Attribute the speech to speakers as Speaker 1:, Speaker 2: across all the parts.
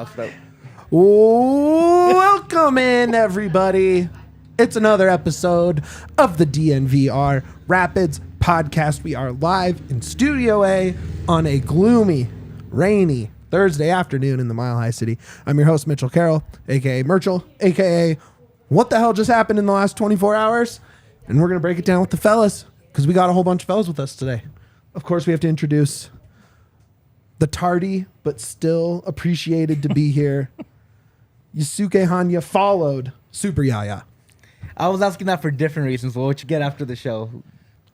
Speaker 1: else. But
Speaker 2: Welcome in, everybody. It's another episode of the DNVR Rapids podcast. We are live in Studio A on a gloomy, rainy Thursday afternoon in the Mile High City. I'm your host, Mitchell Carroll, a.k.a. Merchel, a.k.a. What the hell just happened in the last 24 hours? And we're going to break it down with the fellas because we got a whole bunch of fellas with us today. Of course, we have to introduce the tardy but still appreciated to be here, Yusuke Hanya, followed Super Yaya.
Speaker 1: I was asking that for different reasons. What you get after the show?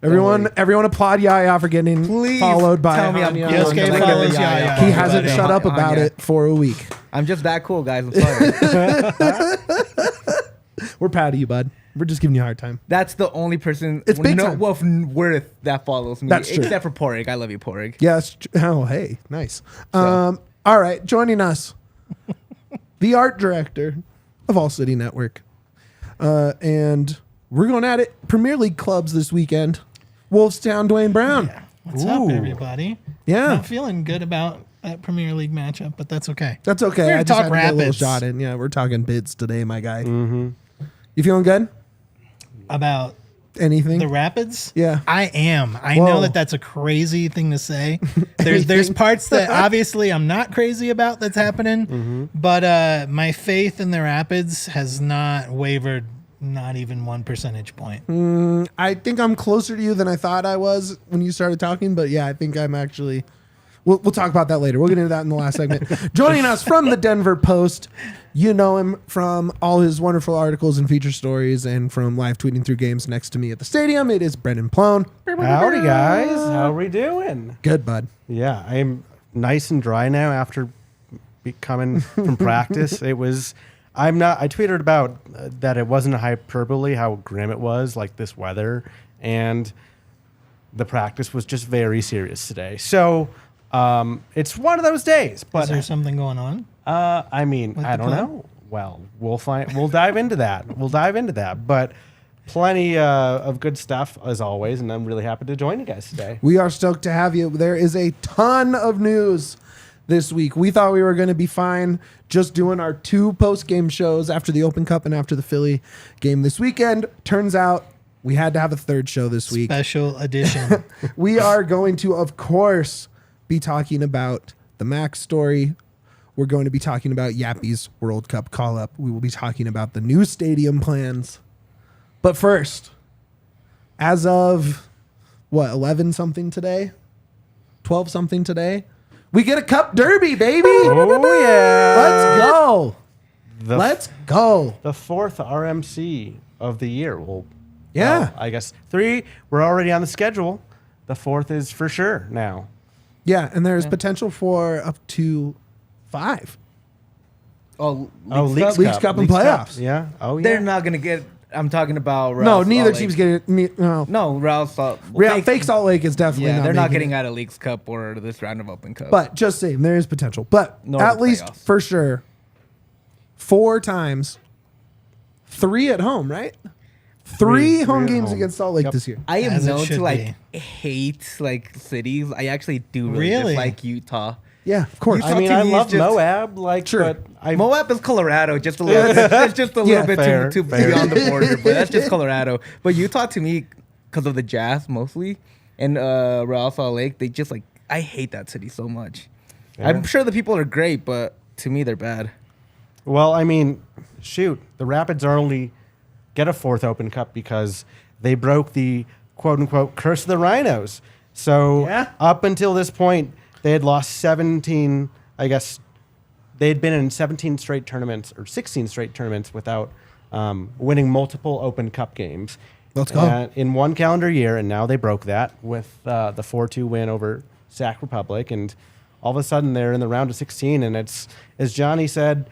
Speaker 2: Everyone applaud Yaya for getting followed by
Speaker 1: tell me I'm
Speaker 2: Hanya.
Speaker 1: cool.
Speaker 3: Yusuke follows Yaya.
Speaker 2: He hasn't shut up about it for a week.
Speaker 1: I'm just that cool, guys. I'm sorry.
Speaker 2: We're proud of you, bud. We're just giving you a hard time.
Speaker 1: That's the only person
Speaker 2: It's big time.
Speaker 1: worth that follows me.
Speaker 2: That's true.
Speaker 1: Except for Porig. I love you, Porig.
Speaker 2: Yes. Oh, hey, nice. All right, joining us, the art director of ALLCITY Network, and we're going at it. Premier League clubs this weekend. Wolfstown, Duane Brown.
Speaker 3: Yeah. What's up, everybody?
Speaker 2: Yeah.
Speaker 3: Not feeling good about that Premier League matchup, but that's okay.
Speaker 2: That's okay.
Speaker 3: We're
Speaker 2: I
Speaker 3: gonna
Speaker 2: just
Speaker 3: talk
Speaker 2: had to get a little
Speaker 3: Rapids.
Speaker 2: shot in. Yeah, we're talking bids today, my guy. Mm-hmm. You feeling good?
Speaker 3: About
Speaker 2: Anything?
Speaker 3: the Rapids?
Speaker 2: Yeah.
Speaker 3: I am. I
Speaker 2: Whoa.
Speaker 3: know that that's a crazy thing to say. There's parts that obviously I'm not crazy about that's happening, but my faith in the Rapids has not wavered, not even 1 percentage point.
Speaker 2: I think I'm closer to you than I thought I was when you started talking, but yeah, I think I'm actually. We'll talk about that later. We'll get into that in the last segment. Joining us from the Denver Post, you know him from all his wonderful articles and feature stories and from live tweeting through games next to me at the stadium. It is Brendan Ploen.
Speaker 4: Howdy, guys. How are we doing?
Speaker 2: Good, bud.
Speaker 4: Yeah, I'm nice and dry now after coming from practice. I tweeted about that it wasn't a hyperbole how grim it was, like this weather, and the practice was just very serious today. So it's one of those days. But
Speaker 3: Is there something going on?
Speaker 4: I mean,
Speaker 3: With
Speaker 4: I
Speaker 3: the
Speaker 4: don't
Speaker 3: club?
Speaker 4: know. Well, we'll dive into that. But plenty of good stuff as always, and I'm really happy to join you guys today.
Speaker 2: We are stoked to have you. There is a ton of news this week. We thought we were going to be fine just doing our 2 post-game shows after the Open Cup and after the Philly game this weekend. Turns out we had to have a 3rd show this week.
Speaker 3: Special edition.
Speaker 2: We are going to, of course, be talking about the Max story. We're going to be talking about Yapi's World Cup call-up. We will be talking about the new stadium plans. But first, as of, 11-something today? 12-something today? We get a Cup Derby, baby!
Speaker 4: Oh, yeah.
Speaker 2: Let's go! Let's go!
Speaker 4: The 4th RMC of the year. Well,
Speaker 2: Yeah.
Speaker 4: I guess 3. We're already on the schedule. The 4th is for sure now.
Speaker 2: Yeah, and there's potential for up to 5.
Speaker 4: Leagues
Speaker 2: Cup and playoffs.
Speaker 4: Yeah. Oh, yeah.
Speaker 1: They're not gonna get. I'm talking about.
Speaker 2: No,
Speaker 1: Real
Speaker 2: neither
Speaker 1: Salt
Speaker 2: team's
Speaker 1: Lake.
Speaker 2: getting. No.
Speaker 1: No, Real Salt.
Speaker 2: Fake Salt Lake is definitely
Speaker 1: Yeah,
Speaker 2: not
Speaker 1: they're not
Speaker 2: making
Speaker 1: getting
Speaker 2: it.
Speaker 1: out of Leagues Cup or this round of Open Cup.
Speaker 2: But just saying, there is potential. But
Speaker 1: Nor
Speaker 2: at
Speaker 1: the
Speaker 2: least
Speaker 1: playoffs.
Speaker 2: for sure, 4 times, 3 at home, right? 3 home
Speaker 4: at
Speaker 2: games
Speaker 4: home.
Speaker 2: against Salt Lake
Speaker 4: Yep.
Speaker 2: this year.
Speaker 1: I am
Speaker 3: As it
Speaker 1: known
Speaker 3: should
Speaker 1: to hate cities. I actually do really
Speaker 3: Really?
Speaker 1: dislike Utah.
Speaker 2: Yeah, of course.
Speaker 1: Utah
Speaker 4: I mean,
Speaker 1: to
Speaker 4: I
Speaker 1: me is
Speaker 4: love
Speaker 1: just-
Speaker 4: Moab,
Speaker 2: Sure.
Speaker 4: but I
Speaker 1: Moab is Colorado, just a little. It's just a little
Speaker 2: Yeah,
Speaker 1: bit
Speaker 4: fair,
Speaker 1: too
Speaker 4: fair.
Speaker 1: beyond the border, but that's just Colorado. But Utah, to me, because of the Jazz mostly, and Real Salt Lake, they just I hate that city so much.
Speaker 4: Yeah.
Speaker 1: I'm sure the people are great, but to me, they're bad.
Speaker 4: Well, I mean, shoot, the Rapids are only get a 4th Open Cup because they broke the quote-unquote curse of the Rhinos. So
Speaker 2: Yeah.
Speaker 4: up until this point, they had lost 17, I guess, they had been in 17 straight tournaments or 16 straight tournaments without winning multiple Open Cup games.
Speaker 2: Let's go.
Speaker 4: In 1 calendar year, and now they broke that with the 4-2 win over Sac Republic, and all of a sudden they're in the round of 16, and it's, as Johnny said,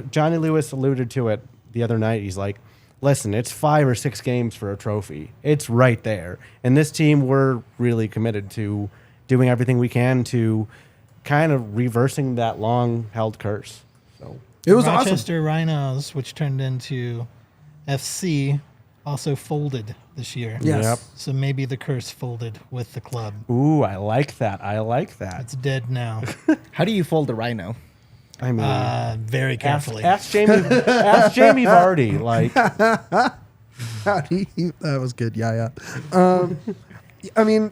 Speaker 4: Johnny Lewis alluded to it the other night. He's like, listen, it's 5 or 6 games for a trophy. It's right there. And this team, we're really committed to doing everything we can to kind of reversing that long-held curse. So
Speaker 2: It was awesome.
Speaker 3: Rochester Rhinos, which turned into FC, also folded this year.
Speaker 2: Yes.
Speaker 4: Yep.
Speaker 3: So maybe the curse folded with the club.
Speaker 4: Ooh, I like that. I like that.
Speaker 3: It's dead now.
Speaker 1: How do you fold a rhino?
Speaker 4: I mean,
Speaker 3: Very carefully.
Speaker 4: ask Jamie. Ask Jamie Vardy. Like,
Speaker 2: That was good. Yeah. I mean,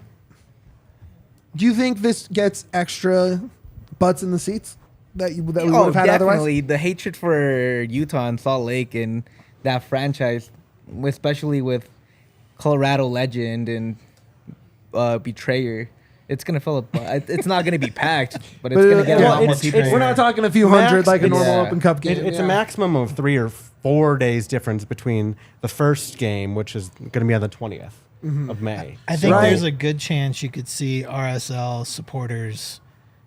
Speaker 2: do you think this gets extra butts in the seats that we would have had
Speaker 1: definitely.
Speaker 2: otherwise?
Speaker 1: The hatred for Utah and Salt Lake and that franchise, especially with Colorado legend and betrayer, it's gonna fill up. It's not gonna be packed, but it's gonna get a lot more people.
Speaker 2: We're not talking a few
Speaker 4: Max-
Speaker 2: hundred like a normal
Speaker 1: yeah.
Speaker 2: Open Cup game.
Speaker 4: it's a maximum of 3 or 4 days difference between the first game, which is going to be on the 20th of May.
Speaker 3: I think
Speaker 2: Right.
Speaker 3: there's a good chance you could see RSL supporters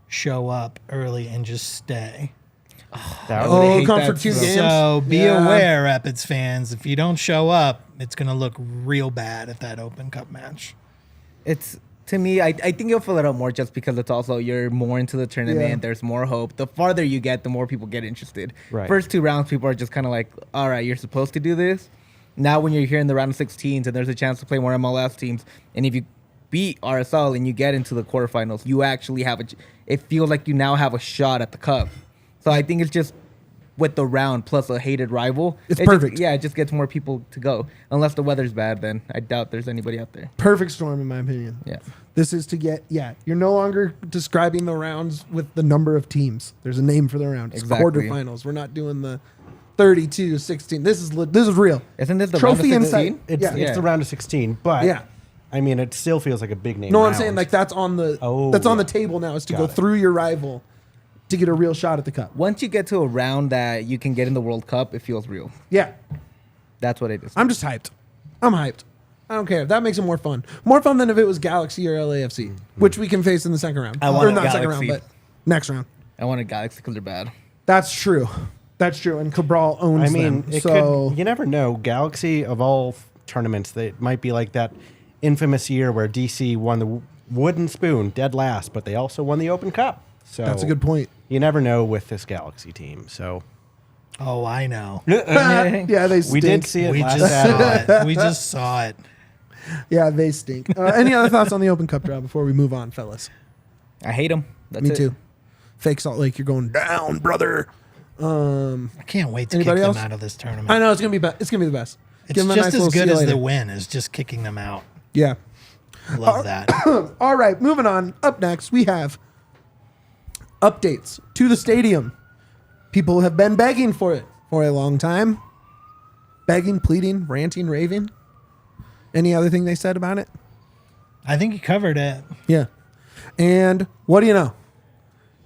Speaker 3: show up early and just stay.
Speaker 4: That would
Speaker 1: hate
Speaker 2: come
Speaker 1: that
Speaker 2: for 2
Speaker 1: so-
Speaker 2: games.
Speaker 3: So be
Speaker 2: Yeah.
Speaker 3: aware, Rapids fans, if you don't show up, it's going to look real bad at that Open Cup match.
Speaker 1: It's to me, I think you'll fill it out more just because it's also you're more into the tournament.
Speaker 2: Yeah.
Speaker 1: There's more hope. The farther you get, the more people get interested.
Speaker 4: Right.
Speaker 1: First 2 rounds, people are just kind of like, all right, you're supposed to do this. Now, when you're here in the round of 16s and there's a chance to play more MLS teams, and if you beat RSL and you get into the quarterfinals, you actually have it feels like you now have a shot at the cup. So I think it's just with the round plus a hated rival.
Speaker 2: It's
Speaker 1: it
Speaker 2: perfect.
Speaker 1: Just, it just gets more people to go. Unless the weather's bad, then I doubt there's anybody out there.
Speaker 2: Perfect storm, in my opinion.
Speaker 1: Yeah.
Speaker 2: This is to get, you're no longer describing the rounds with the number of teams. There's a name for the round. It's
Speaker 1: Exactly.
Speaker 2: quarterfinals. We're not doing the 32, 16. This is real.
Speaker 1: Isn't this the
Speaker 2: Trophy
Speaker 1: round of
Speaker 2: insight.
Speaker 1: 16?
Speaker 4: It's,
Speaker 2: Yeah.
Speaker 4: it's the round of 16, but
Speaker 2: Yeah.
Speaker 4: I mean, it still feels like a big name.
Speaker 2: No, I'm
Speaker 4: round.
Speaker 2: saying like that's on the
Speaker 4: Oh,
Speaker 2: that's on the
Speaker 4: yeah.
Speaker 2: table now is to
Speaker 4: Got
Speaker 2: go
Speaker 4: it.
Speaker 2: through your rival to get a real shot at the cup.
Speaker 1: Once you get to a round that you can get in the World Cup, it feels real.
Speaker 2: Yeah.
Speaker 1: That's what it is.
Speaker 2: I'm just hyped. I'm hyped. I don't care. That makes it more fun. More fun than if it was Galaxy or LAFC, which we can face in the second round.
Speaker 1: I want
Speaker 2: or
Speaker 1: a
Speaker 2: not second round,
Speaker 1: Galaxy.
Speaker 2: but next round.
Speaker 1: I want a Galaxy because they're bad.
Speaker 2: That's true. That's true. And Cabral owns
Speaker 4: I mean,
Speaker 2: them.
Speaker 4: it
Speaker 2: So
Speaker 4: could. You never know. Galaxy of all tournaments, they might be like that infamous year where DC won the wooden spoon, dead last, but they also won the Open Cup. So
Speaker 2: that's a good point.
Speaker 4: You never know with this Galaxy team. So
Speaker 3: Oh, I know.
Speaker 2: Yeah, they stink.
Speaker 4: we did see it
Speaker 3: We
Speaker 4: last
Speaker 3: just
Speaker 4: Saturday.
Speaker 3: saw it. We just saw it.
Speaker 2: Yeah, they stink. Any other thoughts on the Open Cup draw before we move on, fellas?
Speaker 1: I hate them. That's
Speaker 2: Me
Speaker 1: it.
Speaker 2: too. Fake Salt Lake, you're going down, brother.
Speaker 3: I can't wait to
Speaker 2: Anybody
Speaker 3: kick
Speaker 2: else?
Speaker 3: them out of this tournament.
Speaker 2: I know it's gonna be. It's gonna be the best.
Speaker 3: It's
Speaker 2: Give 'em a
Speaker 3: just
Speaker 2: nice
Speaker 3: as
Speaker 2: little see
Speaker 3: good
Speaker 2: you
Speaker 3: as
Speaker 2: later.
Speaker 3: the win is just kicking them out.
Speaker 2: Yeah.
Speaker 3: Love that.
Speaker 2: All right, moving on. Up next, we have updates to the stadium. People have been begging for it for a long time. Begging, pleading, ranting, raving. Any other thing they said about it?
Speaker 3: I think you covered it.
Speaker 2: Yeah. And what do you know?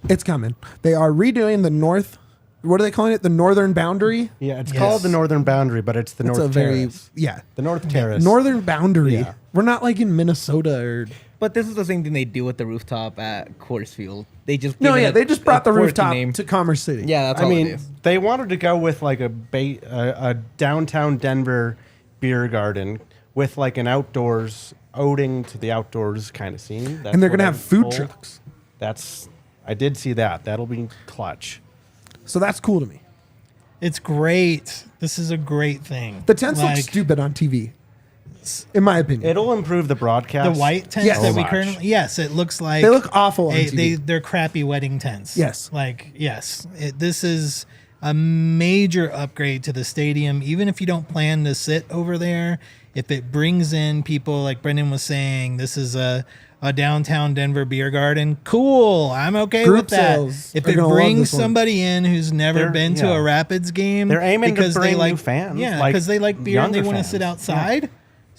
Speaker 2: It's coming. They are redoing the north. What are they calling it? The northern boundary.
Speaker 4: Yeah, it's
Speaker 3: Yes.
Speaker 4: called the Northern Boundary, but it's the
Speaker 2: It's
Speaker 4: North
Speaker 2: a very
Speaker 4: Terrace.
Speaker 2: yeah.
Speaker 4: The North Terrace.
Speaker 2: Northern boundary.
Speaker 4: Yeah.
Speaker 2: We're not like in Minnesota or
Speaker 1: But this is the same thing they do with the rooftop at Coors Field. They just
Speaker 2: no,
Speaker 1: give it
Speaker 2: yeah.
Speaker 1: a-
Speaker 2: They just brought
Speaker 1: a
Speaker 2: the
Speaker 1: quirky
Speaker 2: rooftop
Speaker 1: name.
Speaker 2: to Commerce City.
Speaker 1: Yeah, that's
Speaker 4: I
Speaker 1: all it
Speaker 4: mean,
Speaker 1: is.
Speaker 4: they wanted to go with like a downtown Denver beer garden with like an outdoors owing to the outdoors kind of scene. That's
Speaker 2: And they're
Speaker 4: what
Speaker 2: gonna
Speaker 4: I'm
Speaker 2: have food
Speaker 4: told.
Speaker 2: trucks.
Speaker 4: I did see that. That'll be clutch.
Speaker 2: So that's cool to me.
Speaker 3: It's great. This is a great thing.
Speaker 2: The tents
Speaker 3: Like,
Speaker 2: look stupid on TV, in my opinion.
Speaker 4: It'll improve the broadcast.
Speaker 3: The white tents
Speaker 2: Yes.
Speaker 3: that
Speaker 2: So
Speaker 3: we
Speaker 4: much.
Speaker 3: currently, yes, it looks like
Speaker 2: They look awful on TV.
Speaker 3: They're crappy wedding tents.
Speaker 2: Yes.
Speaker 3: like yes, this is a major upgrade to the stadium. Even if you don't plan to sit over there, if it brings in people like Brendan was saying, this is a downtown Denver beer garden. Cool, I'm okay
Speaker 2: Group
Speaker 3: with that.
Speaker 2: sales
Speaker 3: If
Speaker 2: are
Speaker 3: it
Speaker 2: gonna love
Speaker 3: brings
Speaker 2: this one.
Speaker 3: somebody in who's never
Speaker 4: They're-
Speaker 3: been to
Speaker 4: yeah.
Speaker 3: a Rapids game,
Speaker 4: They're aiming to
Speaker 3: because
Speaker 4: bring
Speaker 3: they like
Speaker 4: new fans,
Speaker 3: yeah,
Speaker 4: like
Speaker 3: because they like beer and they
Speaker 4: younger
Speaker 3: want to
Speaker 4: fans.
Speaker 3: sit
Speaker 4: Yeah.
Speaker 3: outside.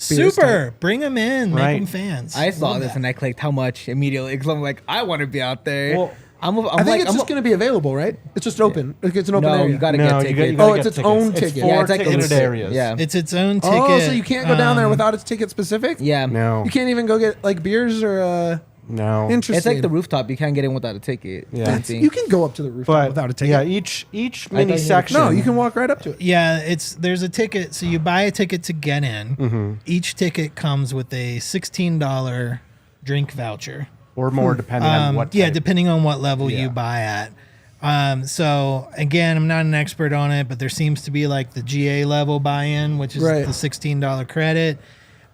Speaker 2: Beer's
Speaker 3: Super, bring them in, make
Speaker 4: Right.
Speaker 3: them fans.
Speaker 1: I saw
Speaker 3: Love
Speaker 1: this
Speaker 3: that.
Speaker 1: and I clicked how much immediately because I'm like, I want to be out there.
Speaker 4: Well,
Speaker 2: I think it's just going to be available, right? It's just open. Like it's an open
Speaker 1: no,
Speaker 2: area.
Speaker 1: you got to
Speaker 4: No,
Speaker 1: get
Speaker 4: you
Speaker 1: tickets.
Speaker 4: got- you
Speaker 2: Oh,
Speaker 4: gotta
Speaker 2: it's
Speaker 4: get
Speaker 2: its
Speaker 4: tickets.
Speaker 2: own
Speaker 4: It's
Speaker 2: ticket.
Speaker 4: four
Speaker 1: Yeah, it's like a
Speaker 4: ticketed
Speaker 1: ticket.
Speaker 4: areas.
Speaker 1: Yeah.
Speaker 3: It's its own ticket.
Speaker 2: Oh, so you can't go down there
Speaker 3: Um,
Speaker 2: without its ticket specific?
Speaker 1: Yeah.
Speaker 4: No.
Speaker 2: You can't even go get like beers or
Speaker 4: No.
Speaker 2: interesting.
Speaker 1: It's like the rooftop. You can't get in without a ticket.
Speaker 4: Yeah.
Speaker 1: Same
Speaker 2: That's-
Speaker 1: thing.
Speaker 2: you can go up to the rooftop
Speaker 4: But
Speaker 2: without a ticket.
Speaker 4: yeah, each
Speaker 1: thought
Speaker 4: mini
Speaker 1: you
Speaker 4: section.
Speaker 2: No, you can walk right up to it.
Speaker 3: Yeah, there's a ticket. So you buy a ticket to get in. Each ticket comes with a $16 drink voucher.
Speaker 4: or more depending on what.
Speaker 3: Yeah,
Speaker 4: type.
Speaker 3: depending on what level
Speaker 4: Yeah.
Speaker 3: you buy at. So again, I'm not an expert on it, but there seems to be like the GA level buy-in, which is
Speaker 2: Right.
Speaker 3: the $16 credit.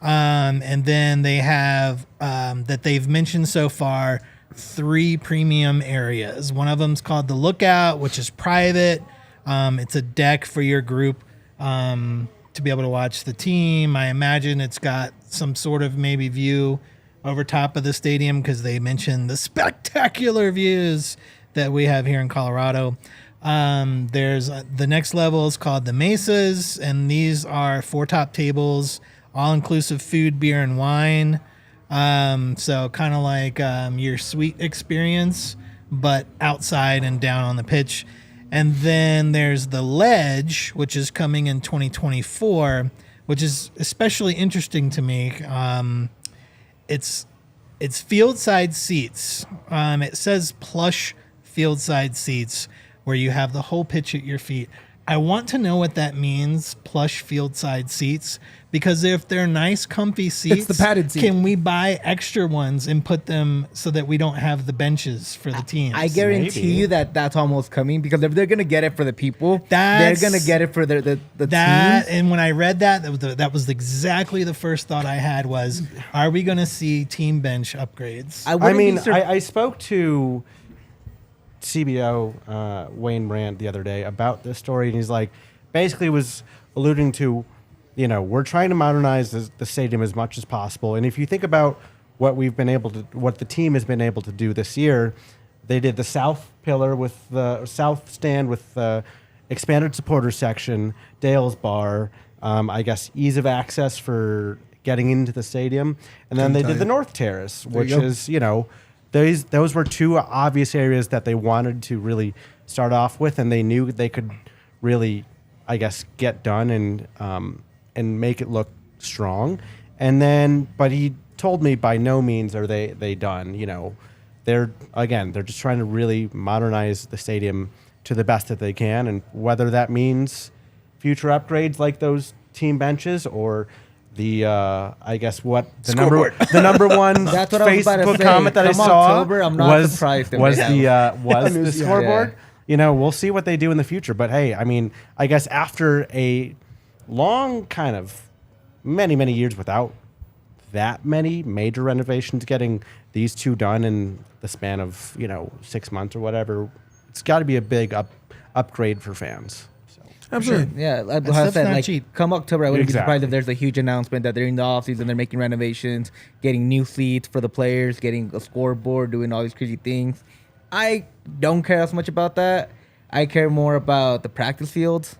Speaker 3: And then they have that they've mentioned so far 3 premium areas. One of them's called the Lookout, which is private. It's a deck for your group to be able to watch the team. I imagine it's got some sort of maybe view over top of the stadium because they mentioned the spectacular views that we have here in Colorado. There's the next level is called the Mesas, and these are 4 top tables, all-inclusive food, beer, and wine. So kind of like your suite experience, but outside and down on the pitch. And then there's the Ledge, which is coming in 2024, which is especially interesting to me. It's field side seats. It says plush field side seats where you have the whole pitch at your feet. I want to know what that means, plush field side seats, because if they're nice, comfy seats,
Speaker 2: the padded seat.
Speaker 3: Can we buy extra ones and put them so that we don't have the benches for the teams?
Speaker 1: I guarantee
Speaker 4: Maybe.
Speaker 1: you that's almost coming, because if they're gonna get it for the people,
Speaker 3: That's-
Speaker 1: they're gonna get it for the
Speaker 3: that,
Speaker 1: teams.
Speaker 3: and when I read that was exactly the first thought I had was, are we going to see team bench upgrades?
Speaker 4: I
Speaker 1: wouldn't
Speaker 4: mean,
Speaker 1: be sur-
Speaker 4: I spoke to CBO Wayne Brandt the other day about this story, and he's like, basically was alluding to, we're trying to modernize the stadium as much as possible. And if you think about what the team has been able to do this year, they did the south pillar with the south stand with the expanded supporter section, Dale's bar, I guess ease of access for getting into the stadium, and then they did the north terrace, which is those were 2 obvious areas that they wanted to really start off with, and they knew they could really, I guess, get done and make it look strong. And then, but he told me by no means are they done. They're just trying to really modernize the stadium to the best that they can, and whether that means future upgrades like those team benches or the I guess what the number one
Speaker 1: That's what I was about to
Speaker 4: Facebook
Speaker 1: say.
Speaker 4: comment that I
Speaker 1: Come
Speaker 4: saw
Speaker 1: October, I'm not
Speaker 4: was
Speaker 1: surprised if
Speaker 4: was
Speaker 1: they
Speaker 4: the scoreboard. We'll see what they do in the future. But hey, I mean, I guess after a long kind of many years without that many major renovations, getting these 2 done in the span of 6 months or whatever, it's got to be a big upgrade for fans. So.
Speaker 2: Absolutely.
Speaker 1: Yeah, like I
Speaker 3: stuff's
Speaker 1: said,
Speaker 3: not
Speaker 1: like
Speaker 3: cheap.
Speaker 1: come October, I wouldn't be surprised
Speaker 4: Exactly.
Speaker 1: if there's a huge announcement that they're in the offseason, they're making renovations, getting new seats for the players, getting a scoreboard, doing all these crazy things. I don't care as much about that. I care more about the practice fields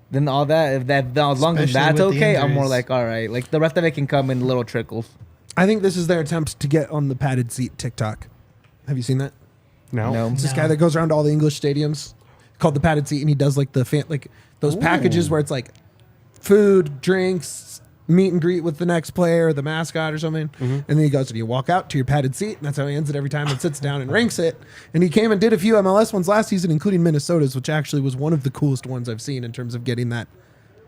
Speaker 1: than all that. If that, as long as
Speaker 3: Especially
Speaker 1: that's
Speaker 3: with the
Speaker 1: okay, I'm more
Speaker 3: injuries.
Speaker 1: like, all right. Like the rest of it can come in little trickles.
Speaker 2: I think this is their attempt to get on the padded seat TikTok. Have you seen that?
Speaker 1: No.
Speaker 2: It's this guy that goes around to all the English stadiums called the padded seat, and he does like those packages where it's like food, drinks, meet and greet with the next player, or the mascot or something. And then he goes and you walk out to your padded seat, and that's how he ends it every time, and sits down and ranks it. And he came and did a few MLS ones last season, including Minnesota's, which actually was one of the coolest ones I've seen in terms of getting that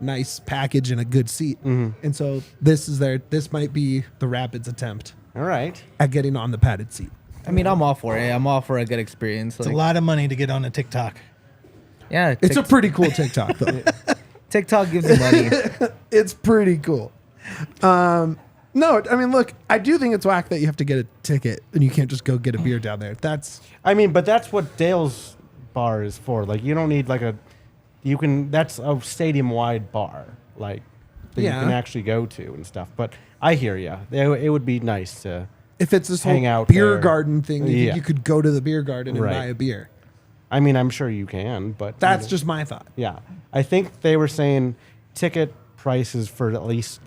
Speaker 2: nice package and a good seat. And so this might be the Rapids' attempt
Speaker 4: All right.
Speaker 2: at getting on the padded seat.
Speaker 1: I mean, I'm all for it. I'm all for a good experience.
Speaker 3: It's a lot of money to get on a TikTok.
Speaker 1: Yeah,
Speaker 2: It's a pretty cool TikTok, though.
Speaker 1: TikTok gives you money.
Speaker 2: It's pretty cool. No, I mean, look, I do think it's whack that you have to get a ticket and you can't just go get a beer down there. That's
Speaker 4: But that's what Dale's bar is for. Like, you don't need that's a stadium-wide bar, like, that you can actually go to and stuff. But I hear you. It would be nice to
Speaker 2: if it's this
Speaker 4: hang
Speaker 2: whole
Speaker 4: out
Speaker 2: beer
Speaker 4: there.
Speaker 2: garden thing. You,
Speaker 4: Yeah.
Speaker 2: you could go to the beer garden and
Speaker 4: Right.
Speaker 2: buy a beer.
Speaker 4: I mean, I'm sure you can, but
Speaker 2: That's just my thought.
Speaker 4: yeah. I think they were saying ticket prices for at least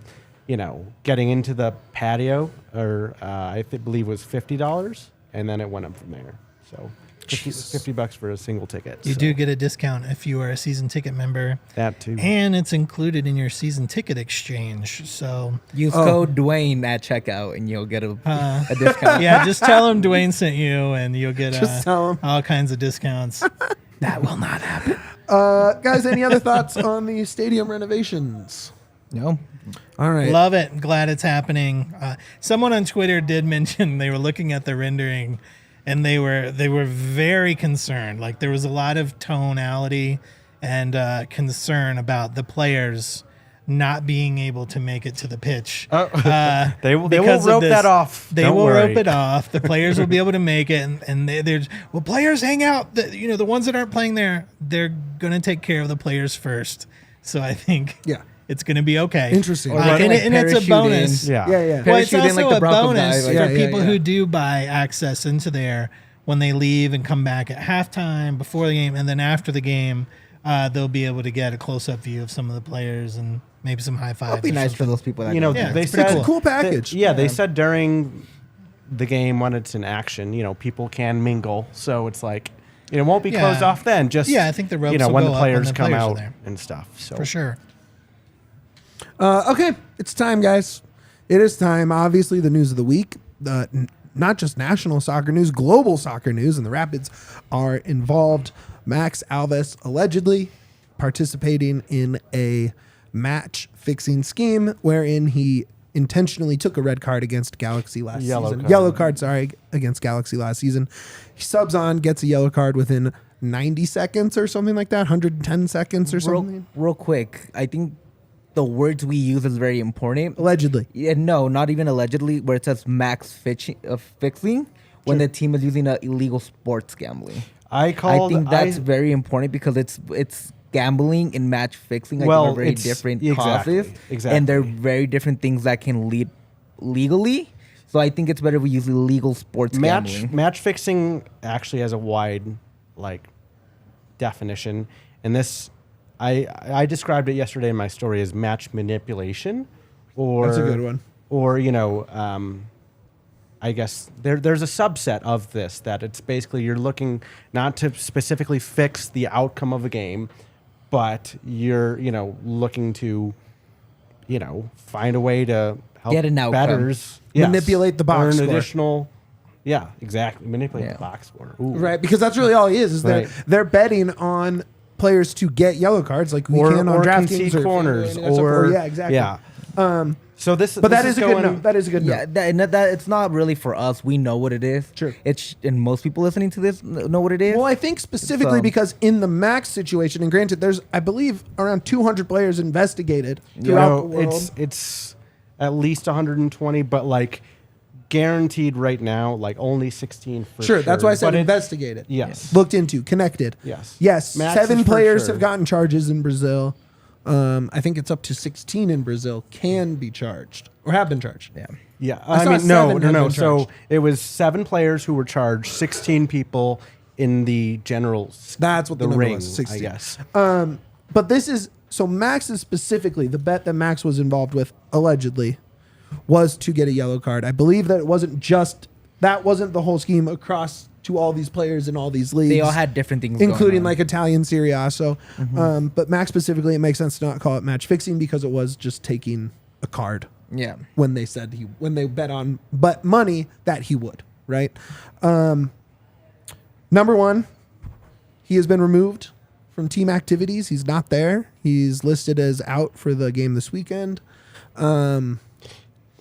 Speaker 4: getting into the patio, or I believe was $50, and then it went up from there. So $50 for a single ticket.
Speaker 3: You
Speaker 4: so
Speaker 3: do get a discount if you are a season ticket member,
Speaker 4: that too.
Speaker 3: and it's included in your season ticket exchange. So
Speaker 1: Use code Duane at checkout, and you'll get a discount.
Speaker 3: yeah, just tell them Duane sent you, and you'll get
Speaker 2: Just tell 'em.
Speaker 3: all kinds of discounts.
Speaker 1: That will not happen.
Speaker 2: Guys, any other thoughts on the stadium renovations?
Speaker 1: No.
Speaker 2: All right.
Speaker 3: Love it. Glad it's happening. Someone on Twitter did mention they were looking at the rendering, and they were very concerned. Like there was a lot of tonality and concern about the players not being able to make it to the pitch.
Speaker 4: They will
Speaker 3: because of
Speaker 4: rope
Speaker 3: this.
Speaker 4: that off.
Speaker 3: They
Speaker 4: Don't
Speaker 3: will
Speaker 4: worry.
Speaker 3: rope it off. The players will be able to make it, and they're players hang out. The ones that aren't playing there, they're gonna take care of the players first. So I think it's gonna be okay.
Speaker 2: Interesting.
Speaker 3: And it's a bonus.
Speaker 4: Yeah.
Speaker 2: Yeah.
Speaker 3: Well, it's
Speaker 1: Parachute in
Speaker 3: also
Speaker 1: like the
Speaker 3: a
Speaker 1: Broncos
Speaker 3: bonus
Speaker 1: guy,
Speaker 3: for
Speaker 1: like-
Speaker 3: people who do buy access into there when they leave and come back at halftime, before the game, and then after the game. They'll be able to get a close-up view of some of the players and maybe some high fives.
Speaker 1: That'd be nice for those people. That
Speaker 3: Yeah,
Speaker 4: they
Speaker 3: it's pretty
Speaker 4: said
Speaker 3: cool.
Speaker 2: Cool package.
Speaker 4: They said during the game when it's in action, people can mingle. So it's like it won't be closed off then. Just
Speaker 3: I think the ropes will
Speaker 4: when
Speaker 3: go
Speaker 4: the
Speaker 3: up
Speaker 4: players
Speaker 3: when the
Speaker 4: come
Speaker 3: players are
Speaker 4: out
Speaker 3: there.
Speaker 4: and stuff. So
Speaker 3: For sure.
Speaker 2: Okay, it's time, guys. It is time. Obviously, the news of the week, not just national soccer news, global soccer news, and the Rapids are involved. Max Alves allegedly participating in a match-fixing scheme wherein he intentionally took a red card against Galaxy last season. Yellow card, against Galaxy last season. He subs on, gets a yellow card within 90 seconds or something like that, 110 seconds or something.
Speaker 1: Real quick, I think the words we use is very important.
Speaker 2: Allegedly.
Speaker 1: Yeah, no, not even allegedly, where it says fixing when the team is using illegal sports gambling. I think that's very important because it's gambling and match fixing. Are very different causes, and they're very different things that can lead legally. So I think it's better if we use illegal sports gambling.
Speaker 4: Match fixing actually has a wide definition, and this I described it yesterday in my story as match manipulation, or
Speaker 2: That's a good one.
Speaker 4: Or I guess there's a subset of this that it's basically you're looking not to specifically fix the outcome of a game, but you're looking to find a way to help
Speaker 1: Get an outcome.
Speaker 4: bettors
Speaker 2: Manipulate the box
Speaker 4: earn
Speaker 2: score.
Speaker 4: additional. Yeah, exactly. Manipulate the box score. Ooh.
Speaker 2: Right, because that's really all he is
Speaker 4: Right.
Speaker 2: they're betting on players to get yellow cards like we can on
Speaker 4: or
Speaker 2: DraftKings
Speaker 4: concede
Speaker 2: or
Speaker 4: corners,
Speaker 2: or yeah, exactly.
Speaker 4: Yeah. So this,
Speaker 2: But
Speaker 4: this
Speaker 2: that is a
Speaker 4: going,
Speaker 2: good note. That is a good
Speaker 1: Yeah,
Speaker 2: note.
Speaker 1: that it's not really for us. We know what it is.
Speaker 2: Sure.
Speaker 1: And most people listening to this know what it is.
Speaker 2: Well, I think specifically because in the Max situation, and granted, there's I believe around 200 players investigated throughout the world.
Speaker 4: it's at least 120, but guaranteed right now, only 16 for sure.
Speaker 2: Sure, that's why I said
Speaker 4: But
Speaker 2: investigated.
Speaker 4: Yes.
Speaker 2: Looked into, connected.
Speaker 4: Yes.
Speaker 2: Yes,
Speaker 4: Max
Speaker 2: 7
Speaker 4: is for
Speaker 2: players
Speaker 4: sure.
Speaker 2: have gotten charges in Brazil. I think it's up to 16 in Brazil can be charged or have been charged.
Speaker 1: Yeah.
Speaker 4: Yeah,
Speaker 2: I saw
Speaker 4: no.
Speaker 2: 7 have been
Speaker 4: So
Speaker 2: charged.
Speaker 4: it was 7 players who were charged, 16 people in the general.
Speaker 2: That's what the number
Speaker 4: ring,
Speaker 2: was, 16.
Speaker 4: I guess.
Speaker 2: But this is so Max is specifically the bet that Max was involved with allegedly was to get a yellow card. I believe that it wasn't the whole scheme across to all these players in all these leagues.
Speaker 1: They all had different things,
Speaker 2: including
Speaker 1: going on.
Speaker 2: Italian Serie A. So, but Max specifically, it makes sense to not call it match fixing because it was just taking a card.
Speaker 1: Yeah.
Speaker 2: When they bet on money that he would, right? Number 1, he has been removed from team activities. He's not there. He's listed as out for the game this weekend.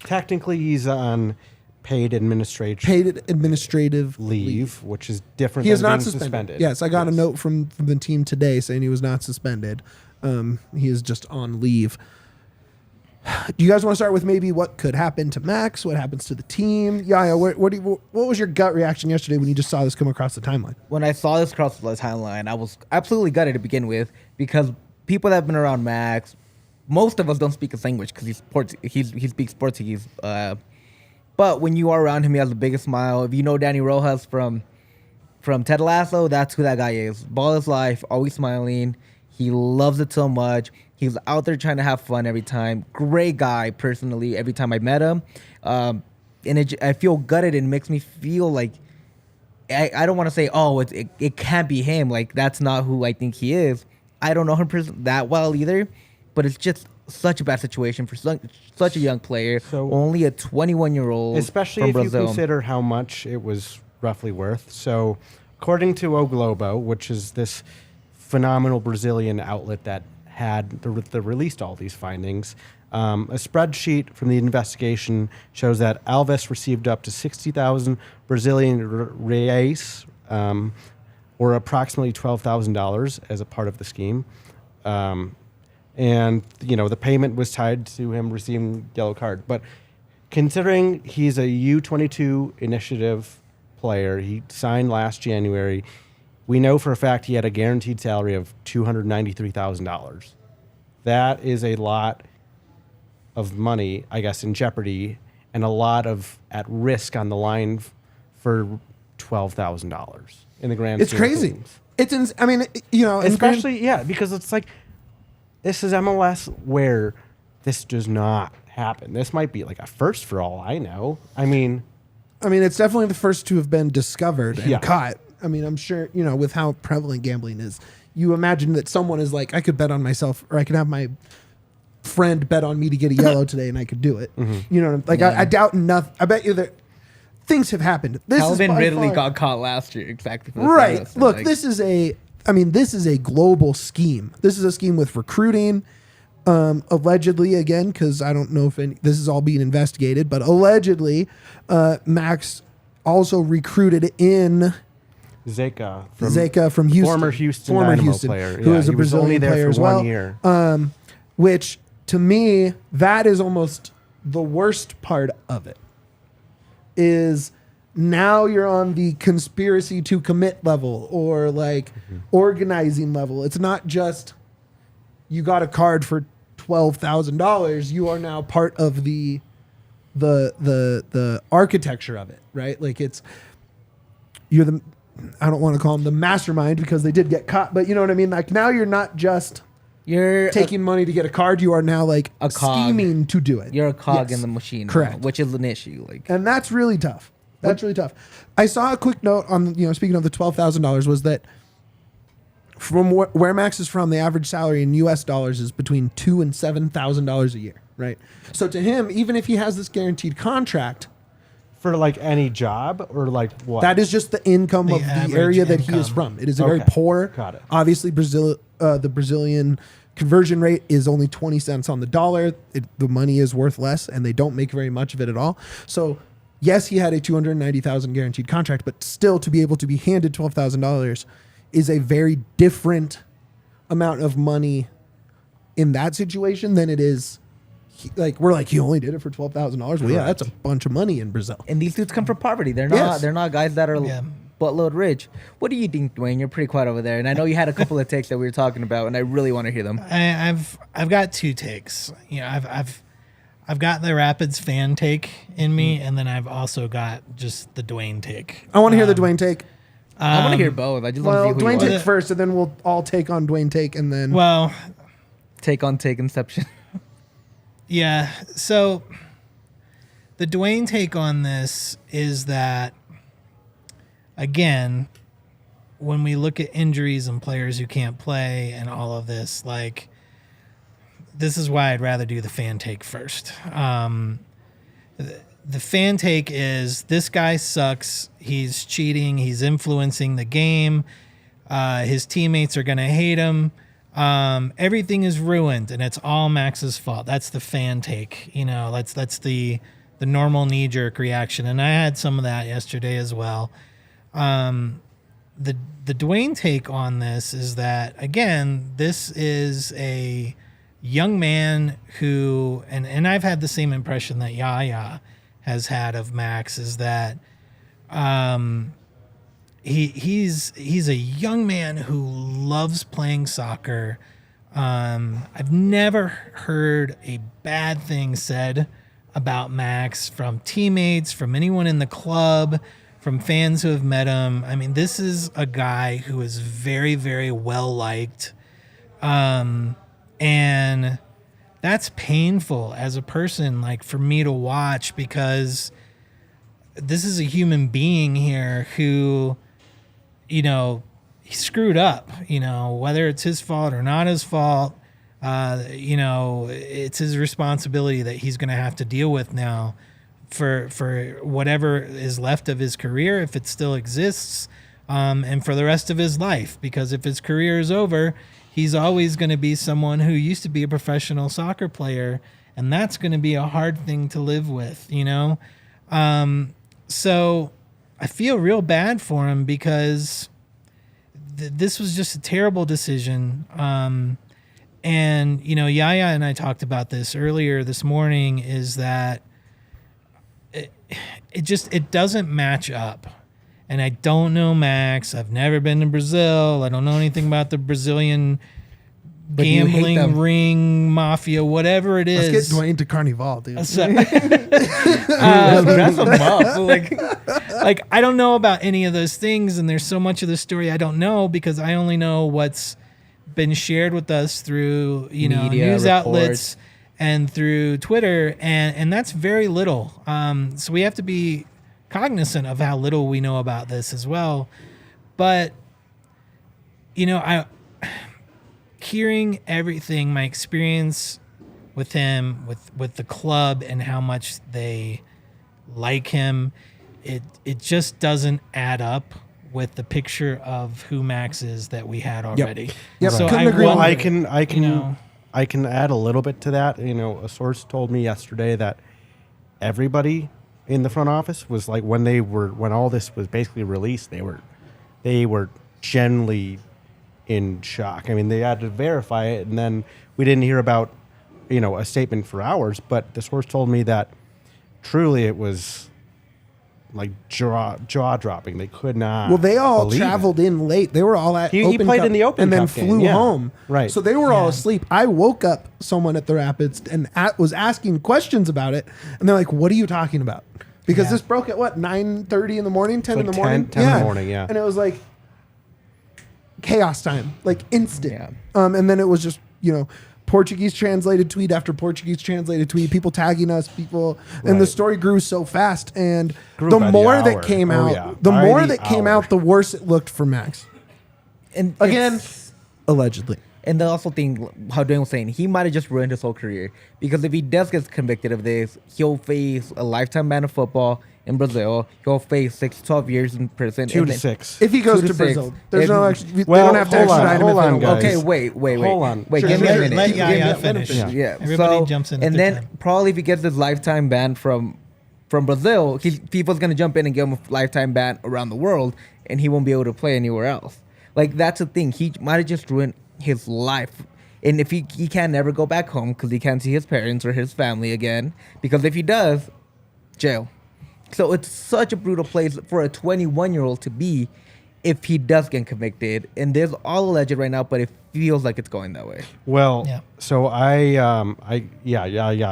Speaker 4: Technically, he's on paid administrative
Speaker 2: leave.
Speaker 4: which is different
Speaker 2: He
Speaker 4: than
Speaker 2: is not
Speaker 4: being
Speaker 2: suspended. Yes, I got a note from the team today saying he was not suspended. He is just on leave. Do you guys want to start with maybe what could happen to Max? What happens to the team? Yaya, what was your gut reaction yesterday when you just saw this come across the timeline?
Speaker 1: When I saw this across the timeline, I was absolutely gutted to begin with because people that have been around Max, most of us don't speak his language because he speaks Portuguese. But when you are around him, he has the biggest smile. If you know Danny Rojas from Ted Lasso, that's who that guy is. Ball his life, always smiling. He loves it so much. He's out there trying to have fun every time. Great guy, personally, every time I met him. And I feel gutted and makes me feel like I don't want to say, oh, it can't be him. That's not who I think he is. I don't know him that well either. But it's just such a bad situation for such a young player.
Speaker 4: So,
Speaker 1: only a 21-year-old
Speaker 4: especially
Speaker 1: from
Speaker 4: if
Speaker 1: Brazil.
Speaker 4: you consider how much it was roughly worth. So according to O Globo, which is this phenomenal Brazilian outlet that had released all these findings, a spreadsheet from the investigation shows that Alves received up to 60,000 Brazilian reais, or approximately $12,000 as a part of the scheme. and the payment was tied to him receiving yellow card. But considering he's a U22 initiative player, he signed last January. We know for a fact he had a guaranteed salary of $293,000. That is a lot of money, I guess, in jeopardy, and a lot of at risk on the line for $12,000 in the grand.
Speaker 2: It's
Speaker 4: scheme of
Speaker 2: crazy.
Speaker 4: things.
Speaker 2: I mean,
Speaker 4: Especially, because it's like, this is MLS where this does not happen. This might be like a first for all I know. I mean,
Speaker 2: it's definitely the first to have been discovered and
Speaker 4: Yeah.
Speaker 2: caught. I mean, I'm sure, with how prevalent gambling is, you imagine that someone is like, I could bet on myself, or I could have my friend bet on me to get a yellow today and I could do it. You know, like I doubt enough. I bet you that things have happened. This
Speaker 1: Calvin
Speaker 2: is by
Speaker 1: Ridley
Speaker 2: far-
Speaker 1: got caught last year exactly for the
Speaker 2: right.
Speaker 1: same reason.
Speaker 2: Look,
Speaker 1: Like,
Speaker 2: this is a global scheme. This is a scheme with recruiting, allegedly, again, because I don't know if this is all being investigated, but allegedly, Max also recruited in
Speaker 4: Zeka
Speaker 2: from Houston,
Speaker 4: former Houston Dynamo player,
Speaker 2: who is a
Speaker 4: he was only
Speaker 2: Brazilian
Speaker 4: there
Speaker 2: player
Speaker 4: for
Speaker 2: as well.
Speaker 4: 1 year.
Speaker 2: Which to me, that is almost the worst part of it. Is now you're on the conspiracy to commit level, or like organizing level. It's not just you got a card for $12,000. You are now part of the architecture of it, right? Like I don't want to call them the mastermind because they did get caught, but you know what I mean? Like now you're not just
Speaker 1: you're
Speaker 2: taking money to get a card. You are now like
Speaker 1: A cog.
Speaker 2: scheming to do it.
Speaker 1: you're a cog
Speaker 2: Yes.
Speaker 1: in the machine, now,
Speaker 2: Correct.
Speaker 1: which is an issue. Like,
Speaker 2: And that's really tough. That's really tough. I saw a quick note on, speaking of the $12,000, was that from where Max is from, the average salary in US dollars is between $2,000 and $7,000 a year, right? So to him, even if he has this guaranteed contract,
Speaker 4: For like any job, or like what?
Speaker 2: that is just the income
Speaker 3: The
Speaker 2: of the
Speaker 3: average
Speaker 2: area that he is
Speaker 3: income.
Speaker 2: from. It is a very
Speaker 4: Okay.
Speaker 2: poor.
Speaker 4: Got it.
Speaker 2: Obviously, the Brazilian conversion rate is only 20 cents on the dollar. The money is worth less, and they don't make very much of it at all. So, yes, he had a $290,000 guaranteed contract, but still, to be able to be handed $12,000 is a very different amount of money in that situation than it is. We're like, he only did it for $12,000. Well, yeah, that's a bunch of money in Brazil.
Speaker 1: and these dudes come from poverty. They're not.
Speaker 2: Yes.
Speaker 1: They're not guys that are
Speaker 3: Yeah.
Speaker 1: buttload rich. What do you think, Duane? You're pretty quiet over there, and I know you had a couple of takes that we were talking about, and I really want to hear them.
Speaker 3: I've got two takes. I've got the Rapids fan take in me, and then I've also got just the Duane take.
Speaker 2: I want to hear the Duane take.
Speaker 1: I want to hear both. I just want
Speaker 2: Well,
Speaker 1: to see who
Speaker 2: Duane
Speaker 1: you are.
Speaker 2: take first, and then we'll all take on Duane take, and then
Speaker 3: Well,
Speaker 1: Take on take inception.
Speaker 3: yeah. So the Duane take on this is that, again, when we look at injuries and players who can't play and all of this, like, this is why I'd rather do the fan take first. The fan take is, this guy sucks. He's cheating. He's influencing the game. His teammates are going to hate him. Everything is ruined, and it's all Max's fault. That's the fan take. That's the normal knee-jerk reaction. And I had some of that yesterday as well. The Duane take on this is that, again, this is a young man who, and I've had the same impression that Yahya has had of Max, is that he's a young man who loves playing soccer. I've never heard a bad thing said about Max from teammates, from anyone in the club, from fans who have met him. I mean, this is a guy who is very, very well liked. And that's painful as a person, like, for me to watch, because this is a human being here who, he screwed up, whether it's his fault or not his fault. It's his responsibility that he's going to have to deal with now for whatever is left of his career, if it still exists, and for the rest of his life. Because if his career is over, he's always going to be someone who used to be a professional soccer player, and that's going to be a hard thing to live with, So I feel real bad for him, because this was just a terrible decision. And, Yaya and I talked about this earlier this morning, is that it doesn't match up. And I don't know Max. I've never been to Brazil. I don't know anything about the Brazilian
Speaker 1: But you hate
Speaker 3: gambling
Speaker 1: them.
Speaker 3: ring mafia, whatever it is.
Speaker 2: Let's get Duane to Carnival, dude.
Speaker 3: So-
Speaker 1: Dress them up.
Speaker 3: like I don't know about any of those things, and there's so much of the story I don't know because I only know what's been shared with us through
Speaker 1: Media
Speaker 3: news
Speaker 1: reports.
Speaker 3: outlets and through Twitter, and that's very little. So we have to be cognizant of how little we know about this as well. But I hearing everything, my experience with him, with the club, and how much they like him, it just doesn't add up with the picture of who Max is that we had already.
Speaker 2: Yep.
Speaker 3: So
Speaker 2: Couldn't
Speaker 3: I
Speaker 2: agree more.
Speaker 3: wonder,
Speaker 4: I can add a little bit to that. A source told me yesterday that everybody in the front office was like, when all this was basically released, they were generally in shock. I mean, they had to verify it, and then we didn't hear about a statement for hours. But the source told me that truly it was like jaw dropping. They could not.
Speaker 2: Well, they all
Speaker 4: believe
Speaker 2: traveled in late. They were all at
Speaker 4: He
Speaker 2: Open
Speaker 4: played
Speaker 2: Cup
Speaker 4: in the Open
Speaker 2: and then
Speaker 4: Cup game,
Speaker 2: flew
Speaker 4: yeah.
Speaker 2: home.
Speaker 4: Right.
Speaker 2: So they were all
Speaker 3: Yeah.
Speaker 2: asleep. I woke up someone at the Rapids and was asking questions about it, and they're like, "What are you talking about?" Because
Speaker 3: Yeah.
Speaker 2: this broke at what, 9:30 in the morning, 10 in the
Speaker 4: like
Speaker 2: morning,
Speaker 4: 10 in the morning, yeah.
Speaker 2: And it was like chaos time, like instant.
Speaker 1: Yeah.
Speaker 2: And then it was just Portuguese translated tweet after Portuguese translated tweet, people tagging us, and the
Speaker 4: Right.
Speaker 2: story grew so fast. And
Speaker 4: Grew
Speaker 2: the
Speaker 4: by the
Speaker 2: more
Speaker 4: hour.
Speaker 2: that came
Speaker 4: Oh,
Speaker 2: out,
Speaker 4: yeah.
Speaker 2: the
Speaker 4: By
Speaker 2: more
Speaker 4: the
Speaker 2: that came
Speaker 4: hour.
Speaker 2: out, the worse it looked for Max.
Speaker 1: And
Speaker 2: Again,
Speaker 1: it's-
Speaker 2: allegedly.
Speaker 1: And the also thing, how Duane was saying, he might have just ruined his whole career. Because if he does get convicted of this, he'll face a lifetime ban of football in Brazil. He'll face 6 to 12 years in prison.
Speaker 4: 2
Speaker 1: and
Speaker 4: to
Speaker 1: then-
Speaker 4: 6.
Speaker 2: If he goes
Speaker 1: 2
Speaker 2: to
Speaker 1: to 6.
Speaker 2: Brazil, there's
Speaker 1: If-
Speaker 2: no extra. They
Speaker 4: Well,
Speaker 2: don't have to
Speaker 4: hold on,
Speaker 2: extradite him.
Speaker 4: hold
Speaker 2: if they
Speaker 4: on,
Speaker 2: don't
Speaker 4: guys.
Speaker 2: want to.
Speaker 1: Okay, wait.
Speaker 4: Hold on.
Speaker 1: Wait,
Speaker 2: Sure.
Speaker 1: give me a
Speaker 2: Let
Speaker 1: minute.
Speaker 3: Let
Speaker 1: Give me a
Speaker 3: Yaya
Speaker 1: minute.
Speaker 3: finish.
Speaker 1: Yeah.
Speaker 3: Everybody jumps in at
Speaker 1: And
Speaker 3: their
Speaker 1: then
Speaker 3: time.
Speaker 1: probably if he gets this lifetime ban from Brazil, people's gonna jump in and give him a lifetime ban around the world, and he won't be able to play anywhere else. Like that's the thing. He might have just ruined his life. And if he can never go back home because he can't see his parents or his family again, because if he does, jail. So it's such a brutal place for a 21-year-old to be if he does get convicted. And there's all alleged right now, but it feels like it's going that way.
Speaker 4: Well,
Speaker 3: Yeah.
Speaker 4: so yeah,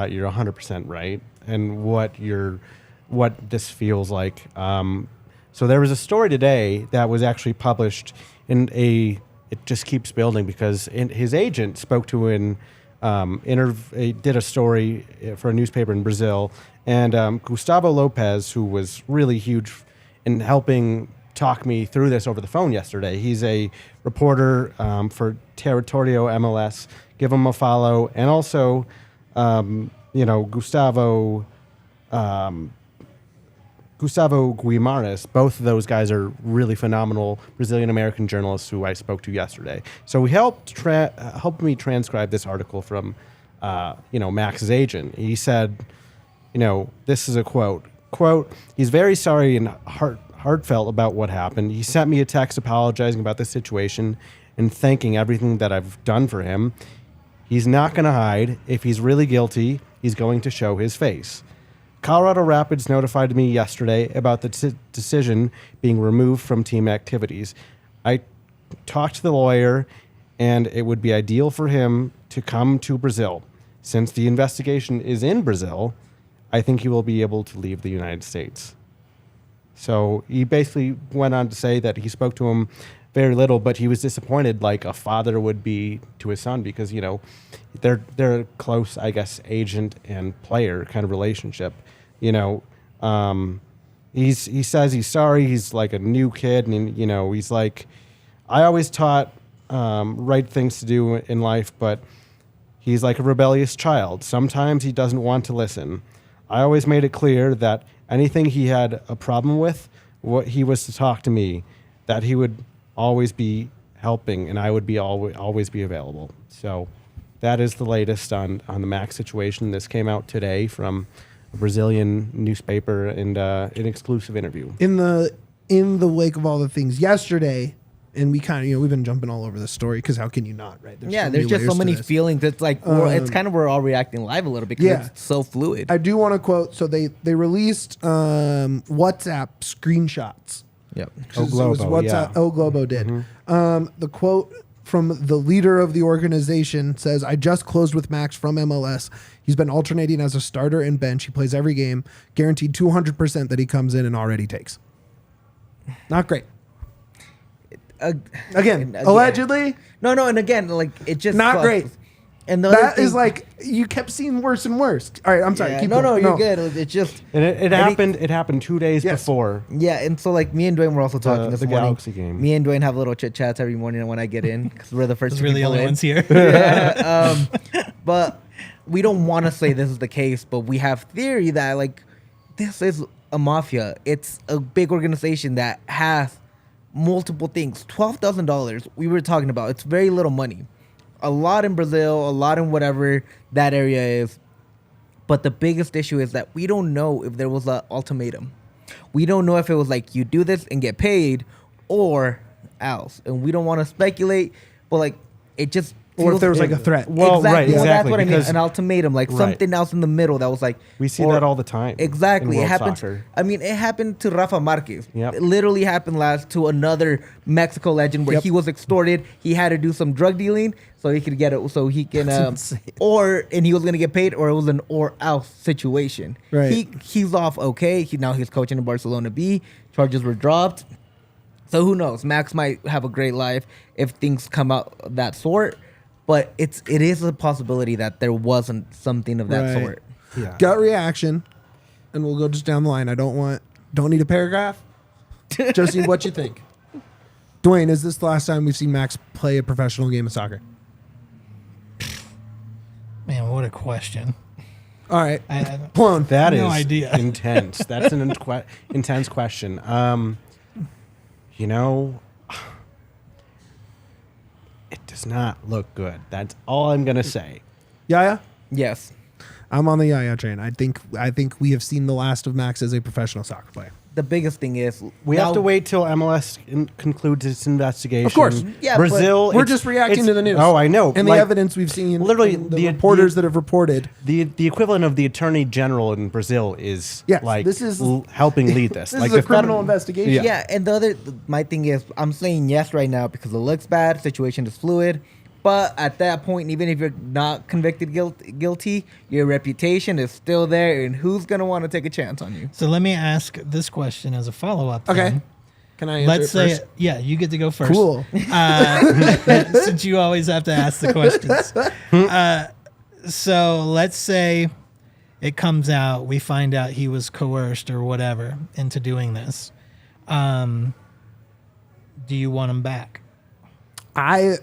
Speaker 4: you're 100% right. And what this feels like. So there was a story today that was actually published in it just keeps building because his agent spoke to did a story for a newspaper in Brazil, and Gustavo Lopez, who was really huge in helping talk me through this over the phone yesterday. He's a reporter for Territorio MLS. Give him a follow, and also, Gustavo Guimarães, both of those guys are really phenomenal Brazilian-American journalists who I spoke to yesterday. So he helped me transcribe this article from, Max's agent. He said, this is a quote, he's very sorry and heartfelt about what happened. He sent me a text apologizing about the situation and thanking everything that I've done for him. He's not going to hide. If he's really guilty, he's going to show his face. Colorado Rapids notified me yesterday about the decision being removed from team activities. I talked to the lawyer, and it would be ideal for him to come to Brazil. Since the investigation is in Brazil, I think he will be able to leave the United States. So he basically went on to say that he spoke to him very little, but he was disappointed like a father would be to his son because, they're a close, I guess, agent and player kind of relationship. He says he's sorry. He's like a new kid, and he's like, I always taught right things to do in life, but he's like a rebellious child. Sometimes he doesn't want to listen. I always made it clear that anything he had a problem with, what he was to talk to me, that he would always be helping, and I would be always be available. So that is the latest on the Max situation. This came out today from a Brazilian newspaper and an exclusive interview.
Speaker 2: In the wake of all the things yesterday, and we kind of, we've been jumping all over the story because how can you not, right?
Speaker 1: There's
Speaker 2: so
Speaker 1: just so
Speaker 2: layers to
Speaker 1: many
Speaker 2: this.
Speaker 1: feelings. It's like it's kind of we're all reacting live a little bit because it's so fluid.
Speaker 2: I do want to quote. So they released WhatsApp screenshots.
Speaker 1: Yep.
Speaker 2: El Globo did. The quote from the leader of the organization says, "I just closed with Max from MLS. He's been alternating as a starter and bench. He plays every game. Guaranteed 200% that he comes in and already takes." Not great. Again, allegedly.
Speaker 1: No, and again, like it just
Speaker 2: Not
Speaker 1: sucks.
Speaker 2: great.
Speaker 1: And the
Speaker 2: That is like you kept seeing worse and worse. All right, I'm sorry.
Speaker 1: Yeah,
Speaker 2: Keep
Speaker 1: no,
Speaker 2: going.
Speaker 1: you're good. It just
Speaker 4: And it happened. It happened 2 days before.
Speaker 1: Yeah, and so like me and Dwayne were also talking this
Speaker 4: the
Speaker 1: morning.
Speaker 4: Galaxy game.
Speaker 1: Me and Dwayne have little chit chats every morning when I get in because we're the first.
Speaker 3: We're the
Speaker 1: people
Speaker 3: only
Speaker 1: in.
Speaker 3: ones here.
Speaker 1: Yeah, but we don't want to say this is the case, but we have theory that like this is a mafia. It's a big organization that has multiple things. $12,000 we were talking about. It's very little money. A lot in Brazil, a lot in whatever that area is. But the biggest issue is that we don't know if there was an ultimatum. We don't know if it was like you do this and get paid or else. And we don't want to speculate, but like it just
Speaker 2: Or if
Speaker 1: feels-
Speaker 2: there was like a threat.
Speaker 4: Well, right,
Speaker 1: Well, that's
Speaker 4: exactly,
Speaker 1: what I mean.
Speaker 4: because-
Speaker 1: An ultimatum, like
Speaker 4: Right.
Speaker 1: something else in the middle that was like
Speaker 4: We see
Speaker 1: or-
Speaker 4: that all the time.
Speaker 1: Exactly.
Speaker 4: in
Speaker 1: It
Speaker 4: world
Speaker 1: happened.
Speaker 4: soccer.
Speaker 1: I mean, it happened to Rafa Marquez.
Speaker 4: Yep.
Speaker 1: It literally happened last to another Mexico legend where
Speaker 2: Yep.
Speaker 1: he was extorted. He had to do some drug dealing so he could get it. So he can,
Speaker 2: insane.
Speaker 1: and he was gonna get paid, or it was an or else situation.
Speaker 2: Right.
Speaker 1: He's off. Okay. Now he's coaching in Barcelona B. Charges were dropped. So who knows? Max might have a great life if things come out of that sort. But it is a possibility that there wasn't something of that
Speaker 2: Right.
Speaker 1: sort.
Speaker 4: Yeah.
Speaker 2: Gut reaction, and we'll go just down the line. I don't need a paragraph. Just need what you think. Dwayne, is this the last time we've seen Max play a professional game of soccer?
Speaker 3: Man, what a question.
Speaker 2: All right.
Speaker 3: I
Speaker 2: Ploen.
Speaker 4: That is
Speaker 3: No idea.
Speaker 4: intense. That's an intense question. It does not look good. That's all I'm gonna say.
Speaker 2: Yaya?
Speaker 1: Yes.
Speaker 2: I'm on the Yaya train. I think we have seen the last of Max as a professional soccer player.
Speaker 1: The biggest thing is
Speaker 4: We
Speaker 1: now-
Speaker 4: have to wait till MLS concludes its investigation.
Speaker 2: Of course.
Speaker 1: Yeah,
Speaker 4: Brazil.
Speaker 2: We're
Speaker 4: it's-
Speaker 2: just reacting
Speaker 4: it's-
Speaker 2: to the news.
Speaker 4: Oh, I know.
Speaker 2: And
Speaker 4: Like,
Speaker 2: the evidence we've seen.
Speaker 4: literally,
Speaker 2: and the
Speaker 4: the
Speaker 2: reporters that have reported.
Speaker 4: the equivalent of the Attorney General in Brazil is
Speaker 2: Yes,
Speaker 4: like
Speaker 2: this is-
Speaker 4: helping lead this.
Speaker 2: This
Speaker 4: like
Speaker 2: is a
Speaker 4: the
Speaker 2: criminal
Speaker 4: federal-
Speaker 2: investigation.
Speaker 1: Yeah, and my thing is, I'm saying yes right now because it looks bad. Situation is fluid, but at that point, even if you're not convicted guilty, your reputation is still there, and who's gonna want to take a chance on you?
Speaker 3: So let me ask this question as a follow-up.
Speaker 2: Okay.
Speaker 3: then.
Speaker 2: Can I answer
Speaker 3: Let's
Speaker 2: it
Speaker 3: say,
Speaker 2: first?
Speaker 3: yeah, you get to go first.
Speaker 2: Cool.
Speaker 3: Since you always have to ask the questions. So let's say it comes out, we find out he was coerced or whatever into doing this. Do you want him back?
Speaker 2: I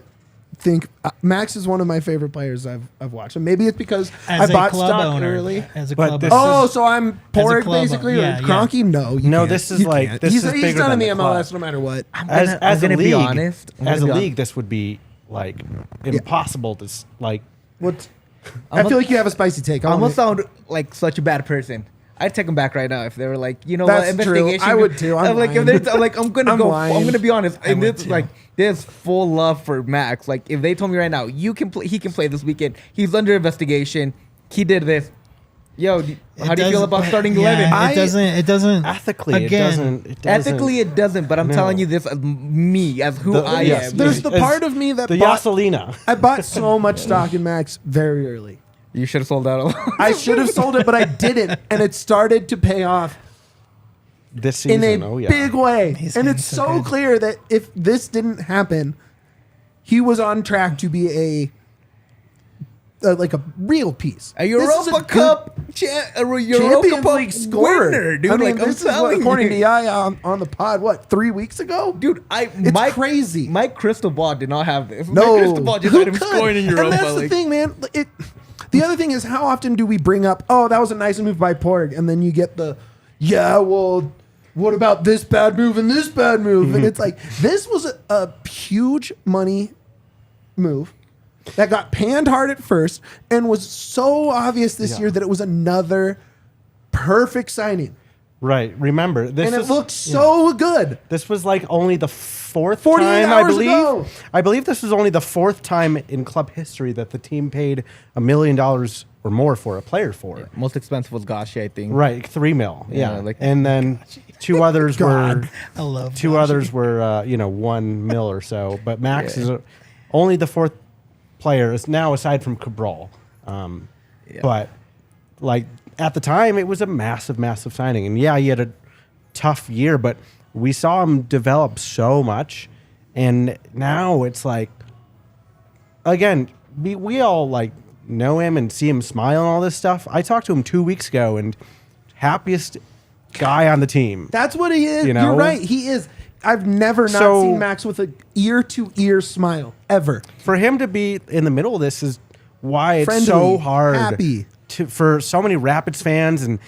Speaker 2: think Max is one of my favorite players I've watched. And maybe it's because
Speaker 3: As
Speaker 2: I
Speaker 3: a
Speaker 2: bought
Speaker 3: club
Speaker 2: stock
Speaker 3: owner,
Speaker 2: early.
Speaker 3: As a
Speaker 4: But
Speaker 3: club
Speaker 4: this
Speaker 3: owner.
Speaker 2: Oh, so I'm Porg
Speaker 3: club
Speaker 2: basically,
Speaker 3: owner. Yeah,
Speaker 2: or Kroenke? No, you
Speaker 4: No,
Speaker 2: can't.
Speaker 4: this is
Speaker 2: You
Speaker 4: like-
Speaker 2: can't.
Speaker 4: this
Speaker 2: he's
Speaker 4: is
Speaker 2: he's
Speaker 4: bigger
Speaker 2: done in
Speaker 4: than
Speaker 2: the
Speaker 4: the
Speaker 2: MLS
Speaker 4: club.
Speaker 2: no matter what.
Speaker 1: I'm
Speaker 4: As
Speaker 1: gonna
Speaker 4: a
Speaker 1: be
Speaker 4: league,
Speaker 1: honest. I'm
Speaker 4: as a
Speaker 1: gonna be
Speaker 4: league, this would be like impossible to like.
Speaker 2: What? I feel like you have a spicy take.
Speaker 1: I'm gonna sound like such a bad person. I'd take them back right now if they were like, you know
Speaker 2: That's
Speaker 1: what,
Speaker 2: true.
Speaker 1: investigation.
Speaker 2: I would too. I'm
Speaker 1: like, if
Speaker 2: lying.
Speaker 1: I'm like, I'm gonna
Speaker 2: I'm
Speaker 1: go.
Speaker 2: lying.
Speaker 1: I'm gonna be honest. And
Speaker 3: would
Speaker 1: it's
Speaker 3: too.
Speaker 1: like, there's full love for Max. Like, if they told me right now, you can play, he can play this weekend. He's under investigation. He did this. Yo, how do you feel about starting 11?
Speaker 3: It doesn't.
Speaker 4: Ethically,
Speaker 3: again,
Speaker 4: it doesn't.
Speaker 1: Ethically, it doesn't. But I'm
Speaker 4: No.
Speaker 1: telling you this as me, as who I
Speaker 4: yes,
Speaker 1: am.
Speaker 2: There's the
Speaker 4: as
Speaker 2: part of me that
Speaker 4: the
Speaker 2: bought,
Speaker 4: Yasalina.
Speaker 2: I bought so much stock in Max very early.
Speaker 1: You should have sold out.
Speaker 2: I should have sold it, but I didn't, and it started to pay off
Speaker 4: This season,
Speaker 2: in a
Speaker 4: oh yeah,
Speaker 2: big way.
Speaker 3: He's
Speaker 2: And
Speaker 3: getting
Speaker 2: it's
Speaker 3: so
Speaker 2: so
Speaker 3: good.
Speaker 2: clear that if this didn't happen, he was on track to be like a real piece.
Speaker 1: A
Speaker 2: This is
Speaker 1: Europa
Speaker 2: good
Speaker 1: Cup, a Europa
Speaker 2: Champions
Speaker 1: Cup
Speaker 2: League scorer,
Speaker 1: winner, dude.
Speaker 2: I mean,
Speaker 1: like, I'm
Speaker 2: this is what,
Speaker 1: telling
Speaker 2: according
Speaker 1: you.
Speaker 2: to Yaya on the pod, what, 3 weeks ago?
Speaker 1: Dude,
Speaker 2: It's crazy.
Speaker 1: My crystal ball did not have this.
Speaker 2: No,
Speaker 1: My crystal ball just
Speaker 2: who
Speaker 1: had him
Speaker 2: could?
Speaker 1: scoring in Europa.
Speaker 2: And that's the
Speaker 1: like,
Speaker 2: thing, man. The other thing is, how often do we bring up, oh, that was a nice move by Porg, and then you get well, what about this bad move and this bad move? And it's like, this was a huge money move that got panned hard at first and was so obvious this year that it was another perfect signing.
Speaker 4: Right. Remember, this
Speaker 2: And it
Speaker 4: is,
Speaker 2: looked so good.
Speaker 4: This was like only the fourth
Speaker 2: 48
Speaker 4: time,
Speaker 2: hours ago.
Speaker 4: I believe this was only the fourth time in club history that the team paid $1 million or more for a player for.
Speaker 1: Most expensive was Gashi, I think.
Speaker 4: Right, $3 million. Yeah,
Speaker 1: like-
Speaker 4: and then two others were
Speaker 3: I love
Speaker 4: two
Speaker 3: Gashi.
Speaker 4: others were $1 million or so. But Max is only the fourth player is now aside from Cabral. But like at the time, it was a massive, massive signing, and yeah, he had a tough year, but we saw him develop so much, and now it's like, again, we all like know him and see him smile and all this stuff. I talked to him 2 weeks ago, and happiest guy on the team.
Speaker 2: That's what he is.
Speaker 4: You know?
Speaker 2: You're right. He is. I've never not seen Max with an ear-to-ear smile, ever.
Speaker 4: For him to be in the middle of this is why it's
Speaker 2: Friendly,
Speaker 4: so hard
Speaker 2: happy.
Speaker 4: for so many Rapids fans, and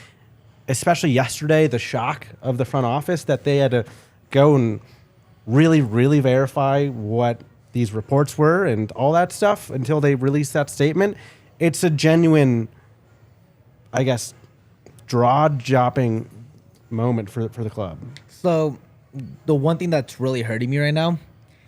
Speaker 4: especially yesterday, the shock of the front office that they had to go and really, really verify what these reports were and all that stuff until they released that statement. It's a genuine, I guess, jaw-dropping moment for the club.
Speaker 1: So, the one thing that's really hurting me right now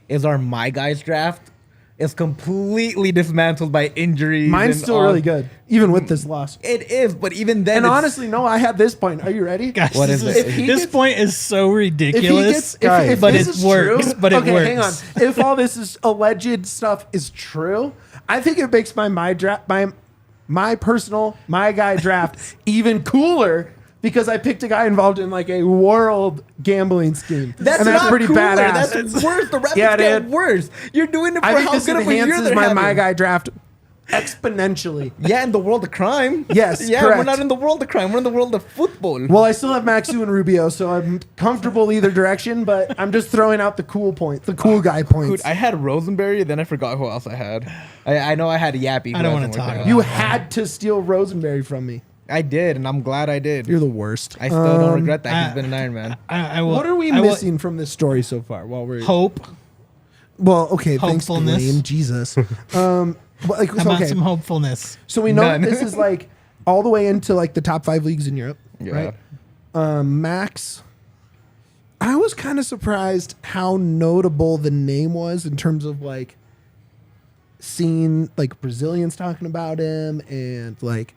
Speaker 1: is our My Guys draft is completely dismantled by injuries.
Speaker 2: Mine's
Speaker 1: and
Speaker 2: still
Speaker 1: all.
Speaker 2: really good, even with this loss.
Speaker 1: It is, but even then,
Speaker 2: And
Speaker 1: it's-
Speaker 2: honestly, no, I had this point. Are you ready?
Speaker 3: Gosh,
Speaker 1: What
Speaker 3: this
Speaker 1: is
Speaker 3: is,
Speaker 1: it? If
Speaker 2: he
Speaker 3: this
Speaker 2: gets-
Speaker 3: point is so
Speaker 2: If he
Speaker 3: ridiculous.
Speaker 2: gets, if
Speaker 3: but
Speaker 2: this
Speaker 3: it
Speaker 2: is
Speaker 3: works.
Speaker 2: true,
Speaker 3: But it
Speaker 2: okay,
Speaker 3: works.
Speaker 2: hang on. If all this is alleged stuff is true, I think it makes my personal My Guy draft even cooler because I picked a guy involved in like a world gambling scheme.
Speaker 1: That's
Speaker 2: and that's
Speaker 1: not
Speaker 2: pretty
Speaker 1: cooler.
Speaker 2: badass.
Speaker 1: That's worse. The Rapids
Speaker 2: Yeah,
Speaker 1: get
Speaker 2: dude.
Speaker 1: worse. You're doing it for
Speaker 2: I think
Speaker 1: how
Speaker 2: this
Speaker 1: good of a year
Speaker 2: enhances
Speaker 1: they're
Speaker 2: my
Speaker 1: having.
Speaker 2: My Guy draft exponentially.
Speaker 1: Yeah, in the world of crime.
Speaker 2: Yes,
Speaker 1: yeah, we're
Speaker 2: correct.
Speaker 1: not in the world of crime. We're in the world of football.
Speaker 2: Well, I still have Maxu and Rubio, so I'm comfortable either direction, but I'm just throwing out the cool points, the cool guy points.
Speaker 1: Dude, I had Rosenberry, then I forgot who else I had. I know I had Yapi.
Speaker 3: I don't wanna
Speaker 1: want
Speaker 3: talk about
Speaker 2: You had to steal Rosenberry from me.
Speaker 1: I did, and I'm glad I did.
Speaker 2: You're the worst.
Speaker 1: I still don't regret that. He's been an Iron Man.
Speaker 3: I will,
Speaker 2: What are we
Speaker 3: I will-
Speaker 2: missing from this story so far? While we're
Speaker 3: Hope.
Speaker 2: well, okay, thanks,
Speaker 3: Hopefulness.
Speaker 2: Dwayne. Jesus. But like,
Speaker 3: How about
Speaker 2: okay,
Speaker 3: some hopefulness?
Speaker 2: so we know
Speaker 1: None.
Speaker 2: that this is like all the way into like the top 5 leagues in Europe,
Speaker 1: Yeah.
Speaker 2: right? Max, I was kind of surprised how notable the name was in terms of like seeing like Brazilians talking about him and like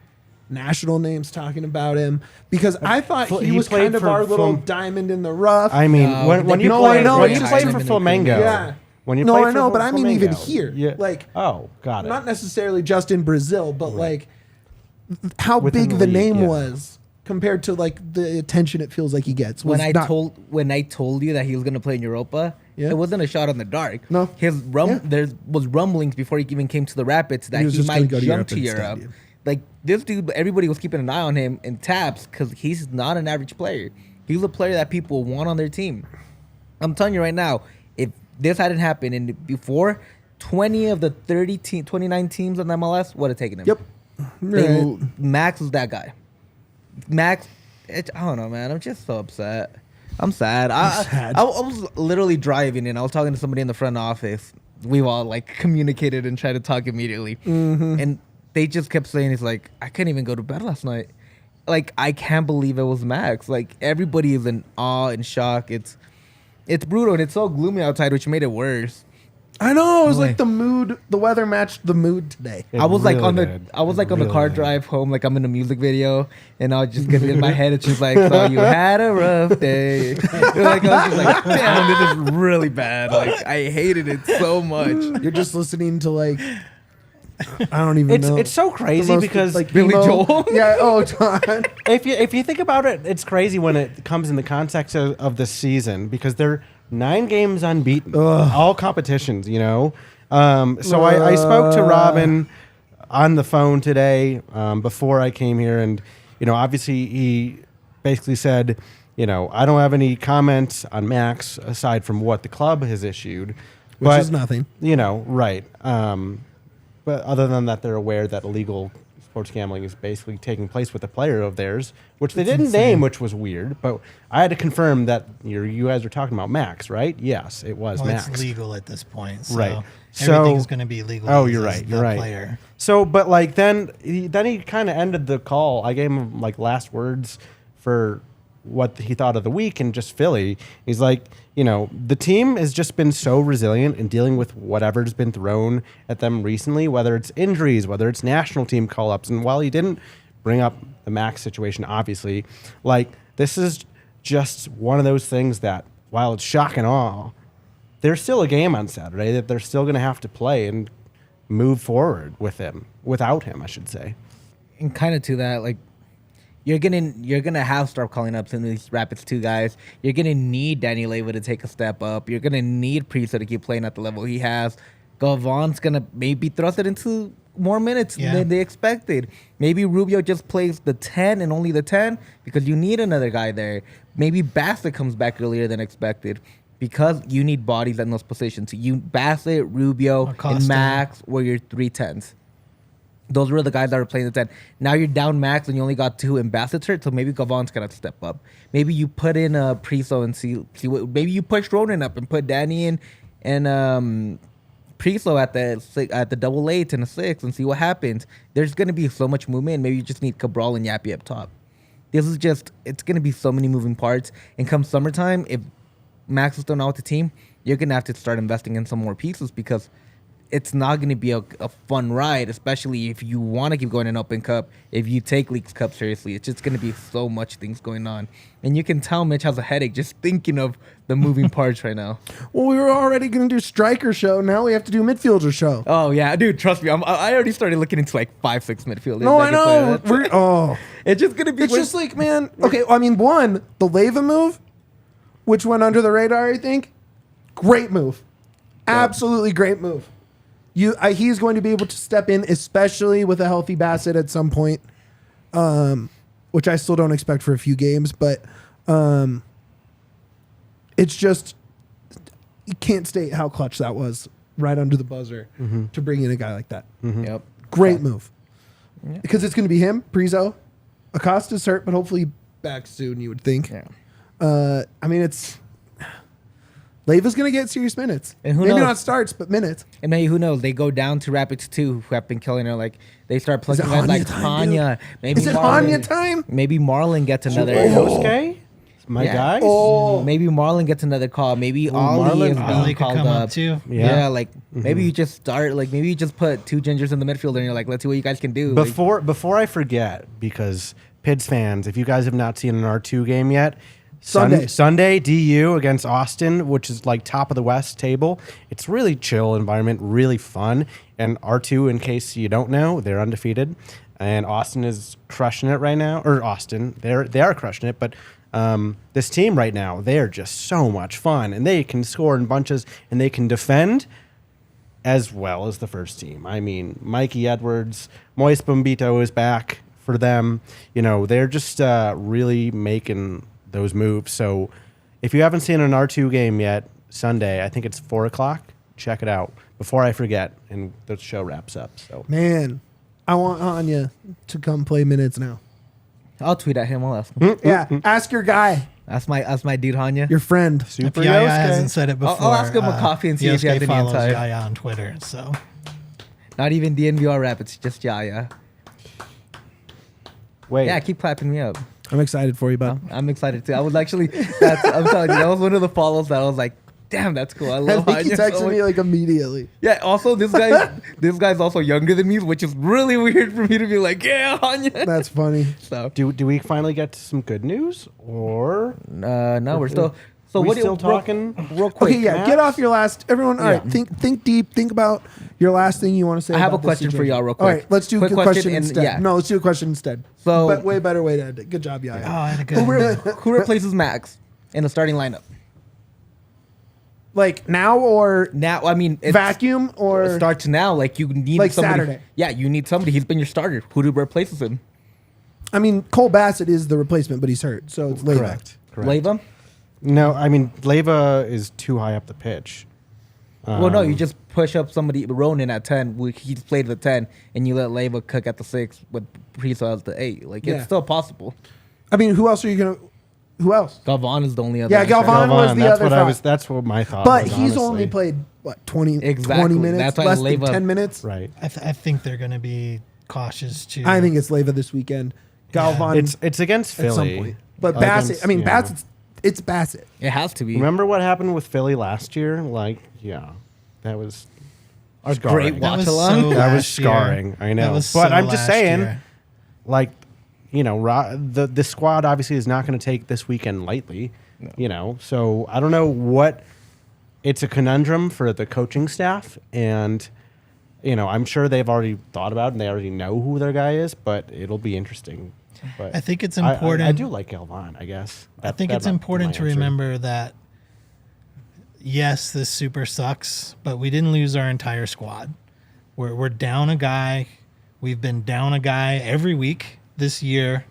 Speaker 2: national names talking about him because I thought he was
Speaker 4: played
Speaker 2: kind of
Speaker 4: for
Speaker 2: our little
Speaker 4: Flam-
Speaker 2: diamond in the rough.
Speaker 4: I mean,
Speaker 1: No,
Speaker 4: when
Speaker 1: they
Speaker 4: you
Speaker 1: play-
Speaker 4: play,
Speaker 2: I know,
Speaker 4: when
Speaker 2: it's
Speaker 4: you
Speaker 2: just
Speaker 4: play
Speaker 2: like-
Speaker 4: for Flamengo,
Speaker 2: Yeah.
Speaker 4: when you
Speaker 2: No,
Speaker 4: play
Speaker 2: I know,
Speaker 4: for
Speaker 2: but I mean even
Speaker 4: Flamengo,
Speaker 2: here,
Speaker 4: yeah.
Speaker 2: like-
Speaker 4: oh, got it.
Speaker 2: Not necessarily just in Brazil, but like how
Speaker 4: Within
Speaker 2: big
Speaker 4: the
Speaker 2: the
Speaker 4: league,
Speaker 2: name
Speaker 4: yeah.
Speaker 2: was compared to like the attention it feels like he gets.
Speaker 1: When
Speaker 2: was
Speaker 1: I
Speaker 2: not-
Speaker 1: told you that he was gonna play in Europa,
Speaker 2: Yeah.
Speaker 1: it wasn't a shot in the dark.
Speaker 2: No. Yeah.
Speaker 1: There was rumblings before he even came to the Rapids that
Speaker 2: He was
Speaker 1: he
Speaker 2: just gonna
Speaker 1: might
Speaker 2: go to
Speaker 1: jump
Speaker 2: Europe
Speaker 1: to
Speaker 2: instead,
Speaker 1: Europe.
Speaker 2: yeah.
Speaker 1: Like this dude, everybody was keeping an eye on him in taps because he's not an average player. He's a player that people want on their team. I'm telling you right now, if this hadn't happened and before, 20 of the 29 teams on MLS would have taken him.
Speaker 2: Yep. Right.
Speaker 1: Max was that guy. Max, I don't know, man. I'm just so upset. I'm sad.
Speaker 2: sad.
Speaker 1: I was literally driving and I was talking to somebody in the front office. We all like communicated and tried to talk immediately. And they just kept saying, it's like, I couldn't even go to bed last night. Like, I can't believe it was Max. Like, everybody is in awe and shock. It's brutal and it's so gloomy outside, which made it worse.
Speaker 2: I know it was
Speaker 1: Boy.
Speaker 2: like the weather matched the mood today.
Speaker 4: It
Speaker 1: I was like
Speaker 4: really
Speaker 1: on the
Speaker 4: did.
Speaker 1: I was
Speaker 4: It
Speaker 1: like on the
Speaker 4: really
Speaker 1: car
Speaker 4: did.
Speaker 1: drive home, like I'm in a music video, and I was just getting in my head. It's just like, so you had a rough day. Like I was just like, damn, this is really bad. Like I hated it so much.
Speaker 2: You're just listening to like I don't even know.
Speaker 4: It's so
Speaker 2: The
Speaker 4: crazy
Speaker 2: most,
Speaker 4: because
Speaker 2: like
Speaker 1: Billy
Speaker 2: emo-
Speaker 1: Joel?
Speaker 2: Yeah. Oh, John.
Speaker 4: if you think about it, it's crazy when it comes in the context of the season because they're 9 games unbeaten, all competitions, you know. So I spoke to Robin on the phone today before I came here, and you know, obviously he basically said, you know, I don't have any comments on Max aside from what the club has issued,
Speaker 2: Which is nothing.
Speaker 4: You know, right? But other than that, they're aware that illegal sports gambling is basically taking place with a player of theirs, which they didn't name, which was weird. But I had to confirm that you guys are talking about Max, right? Yes, it was
Speaker 3: Well,
Speaker 4: Max.
Speaker 3: it's legal at this point. So
Speaker 4: Right.
Speaker 3: everything's
Speaker 4: So-
Speaker 3: going to be legal.
Speaker 4: Oh,
Speaker 3: as
Speaker 4: you're right.
Speaker 3: the
Speaker 4: You're right.
Speaker 3: Player.
Speaker 4: So, but like then he kind of ended the call. I gave him like last words for what he thought of the week and just Philly. He's like, the team has just been so resilient in dealing with whatever's been thrown at them recently, whether it's injuries, whether it's national team call-ups. And while he didn't bring up the Max situation, obviously, like, this is just one of those things that, while it's shock and awe, there's still a game on Saturday that they're still going to have to play and move forward without him, I should say.
Speaker 1: And kind of to that, like, you're gonna have to start calling up some of these Rapids 2 guys. You're gonna need Danny Leyva to take a step up. You're gonna need Priso to keep playing at the level he has. Galvan's gonna maybe thrust it into more minutes than they expected. Maybe Rubio just plays the 10 and only the 10 because you need another guy there. Maybe Bassett comes back earlier than expected because you need bodies in those positions. Bassett, Rubio, and Max were your 3 10s. Those were the guys that were playing the 10. Now you're down Max and you only got 2 and Bassett's hurt, so maybe Galvan's gonna step up. Maybe you put in Priso and see what. Maybe you push Ronan up and put Danny in and Priso at the double 8 and a 6 and see what happens. There's gonna be so much movement. Maybe you just need Cabral and Yapi up top. It's gonna be so many moving parts. And come summertime, if Max is still not with the team, you're gonna have to start investing in some more pieces because it's not going to be a fun ride, especially if you want to keep going in Open Cup. If you take Leagues Cup seriously, it's just going to be so much things going on. And you can tell Mitch has a headache just thinking of the moving parts right now.
Speaker 2: Well, we were already going to do striker show. Now we have to do midfielder show.
Speaker 1: Oh, yeah. Dude, trust me. I already started looking into like 5-6 midfielders.
Speaker 2: No, I know.
Speaker 1: It's just going to be...
Speaker 2: It's just like, man... Okay, I mean, one, the Leyva move, which went under the radar, I think. Great move. Absolutely great move. He's going to be able to step in, especially with a healthy Bassett at some point, which I still don't expect for a few games. But it's just, you can't state how clutch that was right under the buzzer to bring in a guy like that.
Speaker 4: Mm-hmm.
Speaker 1: Yep.
Speaker 2: Great move. Yep. Because it's going to be him, Priso. Acosta's hurt, but hopefully back soon, you would think.
Speaker 1: Yeah.
Speaker 2: I mean, it's... Leiva's going to get serious minutes.
Speaker 1: And who
Speaker 2: Maybe
Speaker 1: knows?
Speaker 2: not starts, but minutes.
Speaker 1: And maybe, who knows? They go down to Rapids 2, who have been killing her. Like, they start plugging guys like Hanya.
Speaker 2: Is it Hanya time?
Speaker 1: Maybe Marlon gets another...
Speaker 4: Yosuke? My guy?
Speaker 1: Oh. Maybe Marlon gets another call. Maybe Ollie is being called up.
Speaker 3: Too.
Speaker 1: Yeah, like, maybe you just start... Like, maybe you just put 2 gingers in the midfield and you're like, let's see what you guys can do.
Speaker 4: Before I forget, because Pids fans, if you guys have not seen an R2 game yet... Sunday, DU against Austin, which is like top of the West table. It's really chill environment, really fun. And R2, in case you don't know, they're undefeated. And Austin is crushing it right now. Or Austin, they are crushing it. But this team right now, they're just so much fun. And they can score in bunches and they can defend as well as the first team. I mean, Mikey Edwards, Moise Bombito is back for them. They're just really making those moves. So if you haven't seen an R2 game yet, Sunday, I think it's 4:00. Check it out before I forget and the show wraps up. So
Speaker 2: man, I want Hanya to come play minutes now.
Speaker 1: I'll tweet at him. I'll ask him.
Speaker 2: Yeah, ask your guy.
Speaker 1: That's my dude Hanya.
Speaker 2: Your friend.
Speaker 4: Super
Speaker 3: Yaya
Speaker 4: Yosuke
Speaker 3: hasn't said it before.
Speaker 1: I'll ask him a coffee and see if he has any
Speaker 3: follows
Speaker 1: insight.
Speaker 3: Yaya on Twitter, so
Speaker 1: Not even DNVR Rapids, just Yaya.
Speaker 4: wait,
Speaker 1: Yeah, keep clapping me up.
Speaker 2: I'm excited for you, bud.
Speaker 1: I'm excited too. I was actually, I'm telling you, that was one of the follows that I was like, damn, that's cool. I
Speaker 2: I
Speaker 1: love
Speaker 2: think he
Speaker 1: Hanya so
Speaker 2: texted
Speaker 1: much.
Speaker 2: me like immediately.
Speaker 1: Yeah, also this guy's also younger than me, which is really weird for me to be like, yeah, Hanya.
Speaker 2: That's funny.
Speaker 1: So
Speaker 4: do we finally get to some good news or
Speaker 1: no, we're still. So
Speaker 4: we
Speaker 1: what
Speaker 4: still talking?
Speaker 1: real quick?
Speaker 2: Okay, yeah,
Speaker 4: Max?
Speaker 2: get off your last. Everyone, all right,
Speaker 4: Yeah.
Speaker 2: think deep. Think about your last thing you want to say.
Speaker 1: I have
Speaker 2: about
Speaker 1: a
Speaker 2: this
Speaker 1: question for
Speaker 2: situation.
Speaker 1: y'all real
Speaker 2: All right,
Speaker 1: quick.
Speaker 2: let's do a
Speaker 1: Quick
Speaker 2: question
Speaker 1: question and-
Speaker 2: instead.
Speaker 1: yeah.
Speaker 2: No, let's do a question instead.
Speaker 1: So-
Speaker 2: but way better way to end it. Good job, Yaya.
Speaker 3: I had a good
Speaker 1: Who replaces Max in the starting lineup?
Speaker 2: Like now or
Speaker 1: Now, I mean, it's
Speaker 2: vacuum or
Speaker 1: starts now. Like you need
Speaker 2: Like
Speaker 1: somebody.
Speaker 2: Saturday.
Speaker 1: Yeah, you need somebody. He's been your starter. Who replaces him?
Speaker 2: I mean, Cole Bassett is the replacement, but he's hurt, so it's Leyva.
Speaker 4: Correct.
Speaker 1: Leyva?
Speaker 4: No, I mean Leyva is too high up the pitch.
Speaker 1: Well, no, you just push up somebody, Ronan at 10. He's played the 10, and you let Leyva cook at the 6 with Priso as the 8. Like,
Speaker 2: Yeah.
Speaker 1: it's still possible.
Speaker 2: I mean, who else are you gonna? Who else?
Speaker 1: Galvan is the only other.
Speaker 2: Yeah,
Speaker 1: answer.
Speaker 2: Galvan was the
Speaker 4: that's
Speaker 2: other
Speaker 4: what
Speaker 2: thought.
Speaker 4: I was. That's what my thought.
Speaker 2: But
Speaker 4: was,
Speaker 2: he's
Speaker 4: honestly.
Speaker 2: only played what 20
Speaker 1: Exactly.
Speaker 2: minutes,
Speaker 1: That's why
Speaker 2: less than
Speaker 1: Leyva-
Speaker 2: 10 minutes.
Speaker 4: right.
Speaker 3: I think they're going to be cautious too.
Speaker 2: I think it's Leyva this weekend. Galvan.
Speaker 4: It's against
Speaker 2: At some
Speaker 4: Philly.
Speaker 2: point. But Bassett,
Speaker 4: Against- yeah.
Speaker 2: Bassett's it's Bassett.
Speaker 1: It has to be.
Speaker 4: Remember what happened with Philly last year? Like, yeah, that was
Speaker 1: Our
Speaker 4: scarring.
Speaker 1: great
Speaker 3: That was
Speaker 1: watch-along.
Speaker 3: so
Speaker 4: That was
Speaker 3: last year.
Speaker 4: scarring. I know.
Speaker 3: That was
Speaker 4: But
Speaker 3: so
Speaker 4: I'm just
Speaker 3: last
Speaker 4: saying,
Speaker 3: year.
Speaker 4: like, the squad obviously is not going to take this weekend lightly. So I don't know what. It's a conundrum for the coaching staff, and I'm sure they've already thought about it and they already know who their guy is, but it'll be interesting. But
Speaker 3: I think it's important.
Speaker 4: I do like Galvan, I guess.
Speaker 3: I think it's important to remember that, yes, this super sucks, but we didn't lose our entire squad. We're down a guy. We've been down a guy every week this year.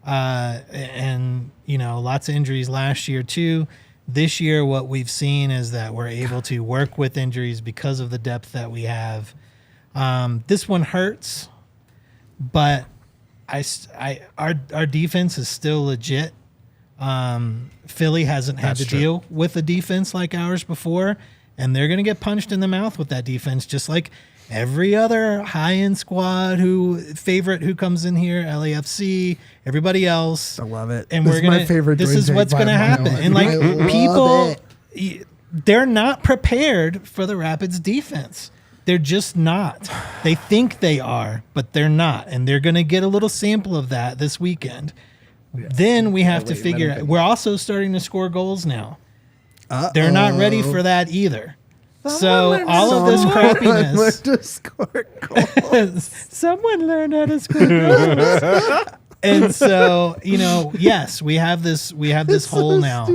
Speaker 3: And, lots of injuries last year, too. This year, what we've seen is that we're able to work with injuries because of the depth that we have. This one hurts, but our defense is still legit. Philly hasn't had to deal with a defense like ours before, and they're going to get punched in the mouth with that defense, just like every other high-end squad who comes in here, LAFC, everybody else.
Speaker 2: I love it.
Speaker 3: And
Speaker 2: This
Speaker 3: we're
Speaker 2: is
Speaker 3: gonna.
Speaker 2: my favorite.
Speaker 3: This
Speaker 2: Dwayne
Speaker 3: is what's going to
Speaker 2: Bradley.
Speaker 3: happen, and
Speaker 2: I love
Speaker 3: people,
Speaker 2: it.
Speaker 3: they're not prepared for the Rapids defense. They're just not. They think they are, but they're not, and they're going to get a little sample of that this weekend. Then we have to figure. We're also starting to score goals now. They're not ready for that either. So all of this crappiness.
Speaker 2: Learn to score goals.
Speaker 3: Someone learned how to score goals. And so, yes, we have this hole now.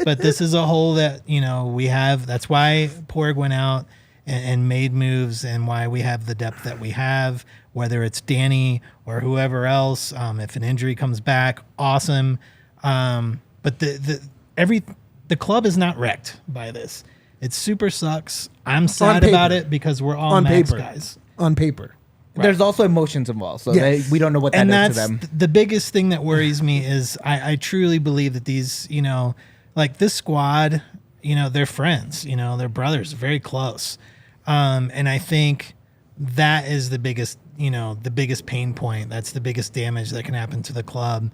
Speaker 3: But this is a hole that, we have. That's why Porg went out and made moves, and why we have the depth that we have, whether it's Danny or whoever else. If an injury comes back, awesome. But the club is not wrecked by this. It super sucks. I'm sad about it because we're all Max guys.
Speaker 2: On paper.
Speaker 1: There's also emotions involved, so
Speaker 2: Yes.
Speaker 1: we don't know what that does to them.
Speaker 3: The biggest thing that worries me is I truly believe that these, like this squad, they're friends, they're brothers, very close. And I think that is the biggest pain point. That's the biggest damage that can happen to the club,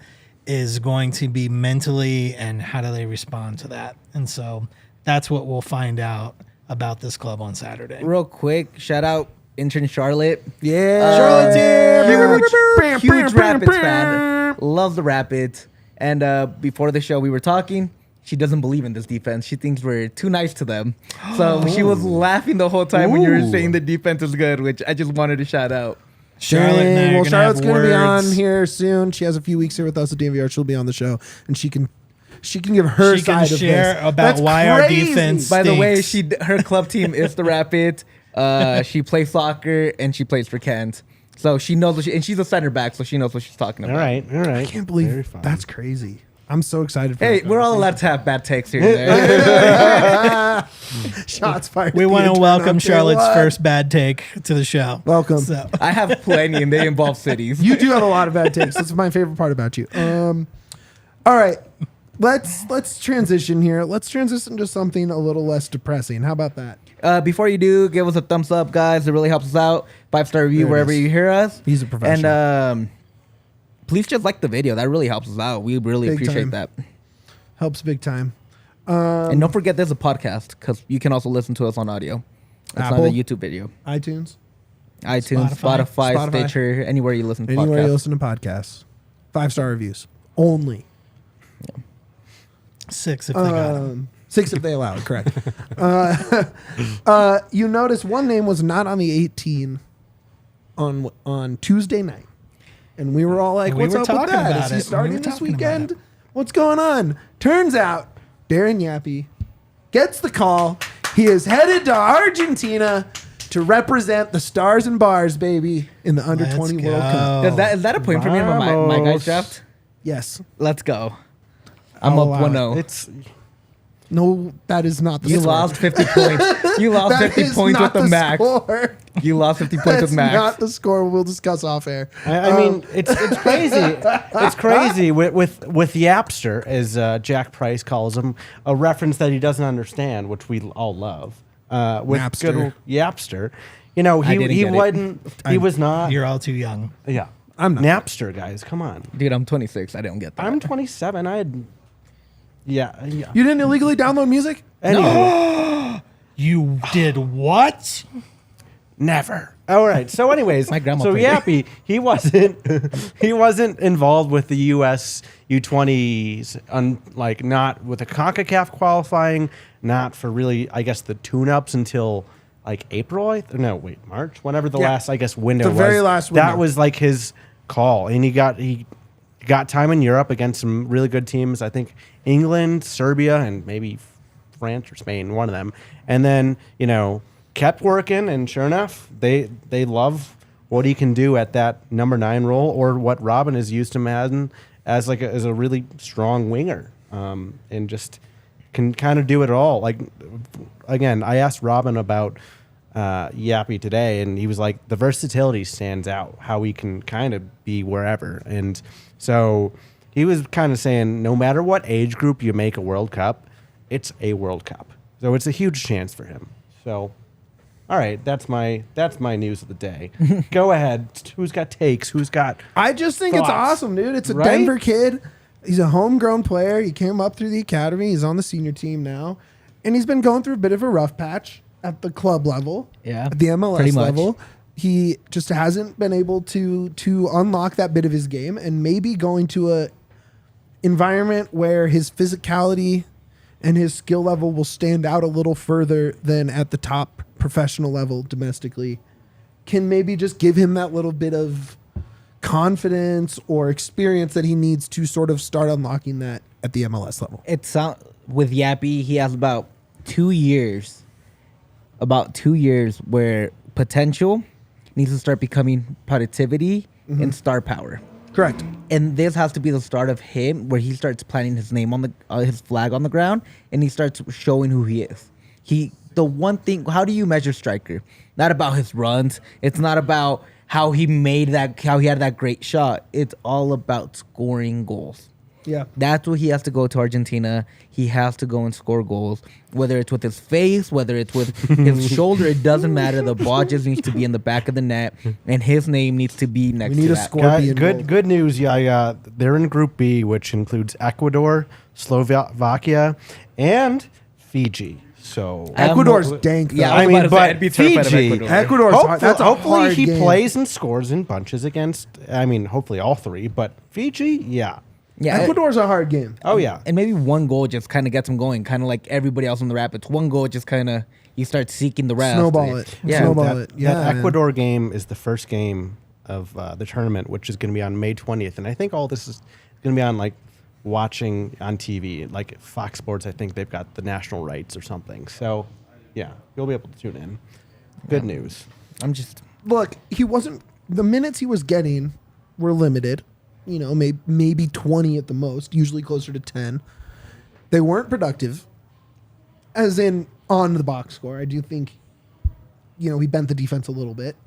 Speaker 3: is going to be mentally, and how do they respond to that? And so that's what we'll find out about this club on Saturday.
Speaker 1: Real quick, shout out intern Charlotte.
Speaker 2: Yeah.
Speaker 1: Charlotte team. Huge Rapids fan. Loves the Rapids. And before the show, we were talking. She doesn't believe in this defense. She thinks we're too nice to them. So she was laughing the whole time when you were saying the defense is good, which I just wanted to shout out.
Speaker 3: Charlotte and I are gonna
Speaker 2: Charlotte's
Speaker 3: have
Speaker 2: going to be on
Speaker 3: words.
Speaker 2: here soon. She has a few weeks here with us at DNVR. She'll be on the show, and she can give her
Speaker 3: She can
Speaker 2: side of
Speaker 3: share
Speaker 2: this.
Speaker 3: about
Speaker 2: That's
Speaker 3: why our
Speaker 2: crazy.
Speaker 3: defense-
Speaker 1: By the way,
Speaker 3: Stinks.
Speaker 1: her club team is the Rapids. She plays soccer and she plays for Kent. So she knows and she's a center back, so she knows what she's talking about.
Speaker 4: All right.
Speaker 2: I can't
Speaker 4: Very
Speaker 2: believe
Speaker 4: fun.
Speaker 2: that's crazy. I'm so excited for
Speaker 1: Hey,
Speaker 2: that
Speaker 1: we're all
Speaker 2: conversation.
Speaker 1: allowed to have bad takes here and there.
Speaker 2: Shots fired.
Speaker 3: We
Speaker 2: at the
Speaker 3: want to
Speaker 2: intern
Speaker 3: welcome
Speaker 2: on
Speaker 3: Charlotte's
Speaker 2: K1.
Speaker 3: first bad take to the show.
Speaker 2: Welcome.
Speaker 3: So,
Speaker 1: I have plenty and they involve cities.
Speaker 2: You do have a lot of bad takes. That's my favorite part about you. All right. Let's transition here. Let's transition to something a little less depressing. How about that?
Speaker 1: Before you do, give us a thumbs up, guys. It really helps us out. 5-star review
Speaker 2: There it
Speaker 1: wherever
Speaker 2: is.
Speaker 1: you hear us.
Speaker 2: He's a professional.
Speaker 1: And please just like the video. That really helps us out. We really
Speaker 2: Big
Speaker 1: appreciate
Speaker 2: time.
Speaker 1: that.
Speaker 2: Helps big time.
Speaker 1: And don't forget there's a podcast, because you can also listen to us on audio. It's
Speaker 2: Apple?
Speaker 1: not a YouTube video.
Speaker 2: iTunes.
Speaker 1: iTunes,
Speaker 3: Spotify.
Speaker 1: Spotify, Stitcher, anywhere you listen to
Speaker 2: Anywhere you
Speaker 1: podcasts.
Speaker 2: listen to podcasts. 5-star reviews. Only.
Speaker 3: 6 if they got it.
Speaker 2: 6 if they allow it, correct. You notice one name was not on the 18 on Tuesday night. And we were all like,
Speaker 3: We
Speaker 2: what's
Speaker 3: were
Speaker 2: up with
Speaker 3: talking
Speaker 2: that?
Speaker 3: about
Speaker 2: Is he
Speaker 3: it.
Speaker 2: starting
Speaker 3: We were
Speaker 2: this
Speaker 3: talking about
Speaker 2: weekend?
Speaker 3: it.
Speaker 2: What's going on? Turns out Darren Yapi gets the call. He is headed to Argentina to represent the Stars and Bars, baby, in the Under 20
Speaker 3: Let's
Speaker 2: World
Speaker 3: go.
Speaker 2: Cup.
Speaker 1: Is that a point for me on my guys draft?
Speaker 2: Yes.
Speaker 1: Let's go. I'm
Speaker 2: I'll
Speaker 1: up
Speaker 2: allow
Speaker 1: 1-0.
Speaker 4: It's
Speaker 2: No, that is not the
Speaker 1: You
Speaker 2: score.
Speaker 1: lost 50 points. You lost
Speaker 2: That
Speaker 1: 50
Speaker 2: is
Speaker 1: points
Speaker 2: not
Speaker 1: with the max.
Speaker 2: score.
Speaker 1: You lost 50 points
Speaker 2: That's
Speaker 1: with max.
Speaker 2: not the score we'll discuss off air.
Speaker 4: I mean, it's crazy. It's crazy with Yapster, as Jack Price calls him, a reference that he doesn't understand, which we all love. With
Speaker 2: Napster.
Speaker 4: good old Yapster, you know,
Speaker 1: I didn't
Speaker 4: he
Speaker 1: get it.
Speaker 4: wasn't. He was not.
Speaker 3: You're all too young.
Speaker 4: Yeah,
Speaker 2: I'm not.
Speaker 4: Napster, guys. Come on.
Speaker 1: Dude, I'm 26. I don't get that.
Speaker 4: I'm 27. Yeah.
Speaker 2: You didn't illegally download music?
Speaker 4: Anyway,
Speaker 3: You did what?
Speaker 4: never. All right. So, anyways,
Speaker 1: My grandma
Speaker 4: so
Speaker 1: played it.
Speaker 4: Yapi, he wasn't involved with the U.S. U20s, not with the CONCACAF qualifying, not for really, I guess, the tune-ups until like April. March. Whenever the last, I guess, window
Speaker 2: The
Speaker 4: was.
Speaker 2: very last window.
Speaker 4: That was like his call, and he got time in Europe against some really good teams. I think England, Serbia, and maybe France or Spain, one of them. And then, kept working, and sure enough, they love what he can do at that number 9 role, or what Robin has used him as a really strong winger, and just can kind of do it all. Like, again, I asked Robin about Yapi today, and he was like, the versatility stands out, how he can kind of be wherever. And so he was kind of saying, no matter what age group you make a World Cup, it's a World Cup. So it's a huge chance for him. So, all right, that's my news of the day. Go ahead. Who's got takes? Who's got?
Speaker 2: I just think it's
Speaker 4: thoughts?
Speaker 2: awesome, dude. It's a
Speaker 4: Right?
Speaker 2: Denver kid. He's a homegrown player. He came up through the academy. He's on the senior team now. And he's been going through a bit of a rough patch at the club level.
Speaker 1: Yeah,
Speaker 2: At the MLS
Speaker 1: pretty much.
Speaker 2: level. He just hasn't been able to unlock that bit of his game, and maybe going to a environment where his physicality and his skill level will stand out a little further than at the top professional level domestically can maybe just give him that little bit of confidence or experience that he needs to sort of start unlocking that at the MLS level.
Speaker 1: It's with Yapi, he has about 2 years where potential needs to start becoming productivity and star power.
Speaker 2: Correct.
Speaker 1: And this has to be the start of him, where he starts planting his name on his flag on the ground, and he starts showing who he is. The one thing, how do you measure striker? Not about his runs. It's not about how he had that great shot. It's all about scoring goals.
Speaker 2: Yeah.
Speaker 1: That's what he has to go to Argentina. He has to go and score goals, whether it's with his face, whether it's with his shoulder. It doesn't matter. The ball just needs to be in the back of the net, and his name needs to be next
Speaker 2: We need
Speaker 1: to
Speaker 2: a
Speaker 1: that.
Speaker 2: scorpion goal.
Speaker 4: Good news. Yeah. They're in Group B, which includes Ecuador, Slovakia, and Fiji. So
Speaker 2: Ecuador's dank, though.
Speaker 1: Yeah,
Speaker 4: I mean,
Speaker 1: about to say,
Speaker 4: but
Speaker 1: I'd be terrified of
Speaker 4: Fiji,
Speaker 1: Ecuador.
Speaker 2: Ecuador's hard. That's a
Speaker 4: hopefully
Speaker 2: hard
Speaker 4: he
Speaker 2: game.
Speaker 4: plays and scores in bunches against. I mean, hopefully all 3, but Fiji, yeah.
Speaker 1: Yeah,
Speaker 2: Ecuador's a hard game.
Speaker 4: Oh yeah.
Speaker 1: and maybe one goal just kind of gets him going, kind of like everybody else in the Rapids. One goal just kind of you start seeking the rest.
Speaker 2: Snowball it.
Speaker 1: Yeah,
Speaker 2: Snowball it. Yeah,
Speaker 4: that
Speaker 2: man.
Speaker 4: Ecuador game is the first game of the tournament, which is going to be on May 20th, and I think all this is going to be on watching on TV, like Fox Sports. I think they've got the national rights or something. So, yeah, you'll be able to tune in. Good news.
Speaker 1: I'm just
Speaker 2: Look, the minutes he was getting were limited. Maybe 20 at the most, usually closer to 10. They weren't productive, as in on the box score. I do think, he bent the defense a little bit.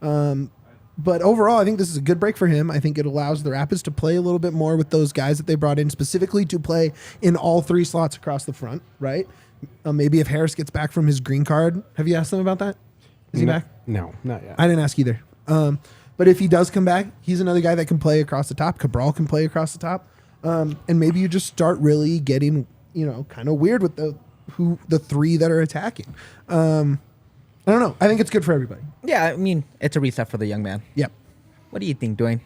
Speaker 2: But overall, I think this is a good break for him. I think it allows the Rapids to play a little bit more with those guys that they brought in specifically to play in all 3 slots across the front, right? Maybe if Harris gets back from his green card. Have you asked them about that? Is he back?
Speaker 4: No, not yet.
Speaker 2: I didn't ask either. But if he does come back, he's another guy that can play across the top. Cabral can play across the top. And maybe you just start really getting, kind of weird with the 3 that are attacking. I don't know. I think it's good for everybody.
Speaker 1: yeah. I mean, it's a reset for the young man.
Speaker 2: Yep.
Speaker 1: What do you think, Duane?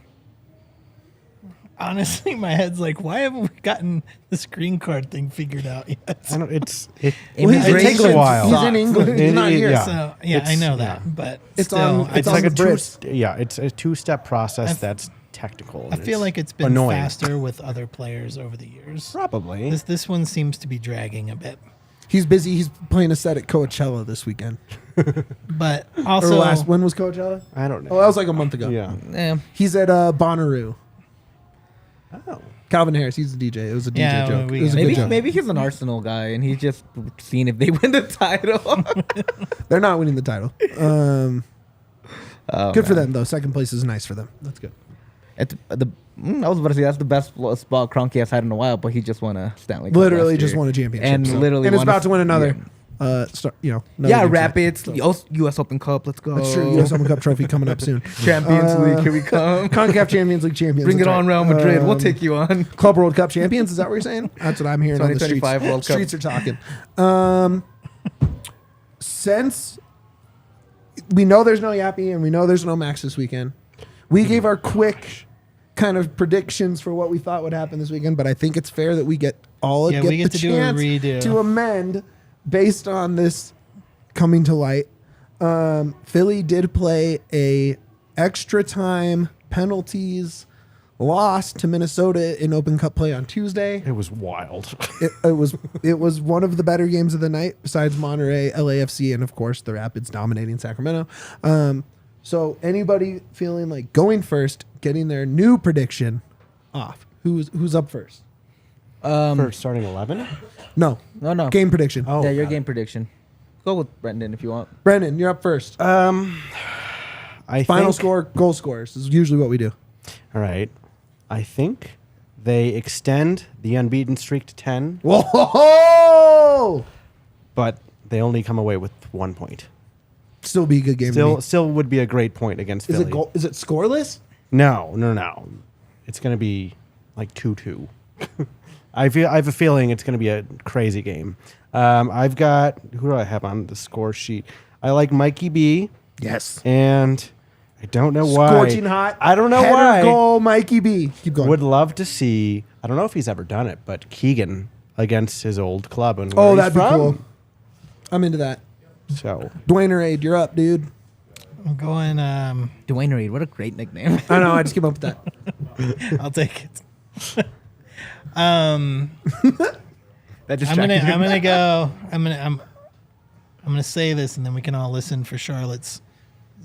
Speaker 3: Honestly, my head's like, why haven't we gotten this green card thing figured out yet?
Speaker 4: I don't. It
Speaker 2: he's
Speaker 4: takes a while.
Speaker 2: He's in England. He's not here.
Speaker 4: Yeah.
Speaker 3: So yeah, I
Speaker 4: It's-
Speaker 3: know that, but
Speaker 2: It's
Speaker 3: still,
Speaker 2: on-
Speaker 3: I
Speaker 2: it's
Speaker 4: It's
Speaker 2: on
Speaker 4: like
Speaker 2: the
Speaker 4: a
Speaker 2: Brits.
Speaker 4: it's a 2-step process
Speaker 3: I've-
Speaker 4: that's technical.
Speaker 3: I
Speaker 4: and
Speaker 3: feel like it's been
Speaker 4: annoying.
Speaker 3: faster with other players over the years.
Speaker 4: Probably.
Speaker 3: This one seems to be dragging a bit,
Speaker 2: He's busy. He's playing a set at Coachella this weekend.
Speaker 3: but
Speaker 2: Or
Speaker 3: also
Speaker 2: when was Coachella?
Speaker 4: I don't know.
Speaker 2: Oh, that was like a month ago.
Speaker 4: Yeah.
Speaker 2: He's at Bonnaroo.
Speaker 4: Oh.
Speaker 2: Calvin Harris. He's the DJ. It was a DJ
Speaker 3: Yeah,
Speaker 2: joke.
Speaker 3: we-
Speaker 2: It was a
Speaker 1: Maybe
Speaker 2: good joke.
Speaker 1: maybe he's an Arsenal guy, and he's just seeing if they win the title.
Speaker 2: They're not winning the title.
Speaker 1: Oh,
Speaker 2: Good for
Speaker 1: man.
Speaker 2: them though. Second place is nice for them. That's good.
Speaker 1: I was about to say that's the best spot Kroenke has had in a while, but he just won a Stanley Cup
Speaker 2: Literally
Speaker 1: last
Speaker 2: just
Speaker 1: year.
Speaker 2: won a championship.
Speaker 1: and
Speaker 2: so-
Speaker 1: literally
Speaker 2: and is
Speaker 1: won
Speaker 2: about to win another. No
Speaker 1: Yeah,
Speaker 2: games left.
Speaker 1: Rapids, U.S. Open Cup. Let's go.
Speaker 2: That's true. U.S. Open Cup trophy coming up soon.
Speaker 1: Champions League, here we come.
Speaker 2: CONCACAF Champions League champions.
Speaker 1: Bring it
Speaker 2: that's
Speaker 1: on,
Speaker 2: right.
Speaker 1: Real Madrid. We'll take you on.
Speaker 2: Club World Cup champions. Is that what you're saying? That's what I'm hearing on the streets.
Speaker 1: 2025 World Cup.
Speaker 2: Streets are talking. Since we know there's no Yapi and we know there's no Max this weekend, we gave our quick kind of predictions for what we thought would happen this weekend, but I think it's fair that we get
Speaker 3: we get
Speaker 2: the
Speaker 3: to do a
Speaker 2: chance
Speaker 3: redo.
Speaker 2: to amend based on this coming to light. Philly did play a extra time penalties loss to Minnesota in Open Cup play on Tuesday.
Speaker 4: It was wild.
Speaker 2: It was one of the better games of the night besides Monterey, LAFC, and of course the Rapids dominating Sacramento. So anybody feeling like going first, getting their new prediction off? Who's up first?
Speaker 4: For starting 11?
Speaker 2: No,
Speaker 1: No.
Speaker 2: game prediction.
Speaker 4: Oh,
Speaker 1: Yeah, your
Speaker 4: got
Speaker 1: game prediction. Go with Brendan if you want.
Speaker 2: Brendan, you're up first.
Speaker 4: I
Speaker 2: Final
Speaker 4: think,
Speaker 2: score, goal scorers is usually what we do.
Speaker 4: All right. I think they extend the unbeaten streak to 10,
Speaker 2: Whoa!
Speaker 4: but they only come away with 1 point.
Speaker 2: Still be a good game.
Speaker 4: Still would be a great point against
Speaker 2: is
Speaker 4: Philly.
Speaker 2: Is it scoreless?
Speaker 4: No. It's going to be like 2-2. I have a feeling it's going to be a crazy game. I've got, who do I have on the score sheet? I like Mikey B.
Speaker 2: Yes.
Speaker 4: And I don't know why.
Speaker 2: Scorching hot.
Speaker 4: I don't know
Speaker 2: Header
Speaker 4: why.
Speaker 2: goal, Mikey B. Keep going.
Speaker 4: Would love to see, I don't know if he's ever done it, but Keegan against his old club. And
Speaker 2: Oh,
Speaker 4: where
Speaker 2: that'd
Speaker 4: he's
Speaker 2: be
Speaker 4: from.
Speaker 2: cool. I'm into that.
Speaker 4: So,
Speaker 2: Dwayne Raid, you're up, dude.
Speaker 3: I'm going.
Speaker 1: Dwayne Reed, what a great nickname.
Speaker 2: I know. I just came up with that.
Speaker 3: I'll take it.
Speaker 1: That
Speaker 3: I'm gonna go. I'm gonna say this, and then we can all listen for Charlotte's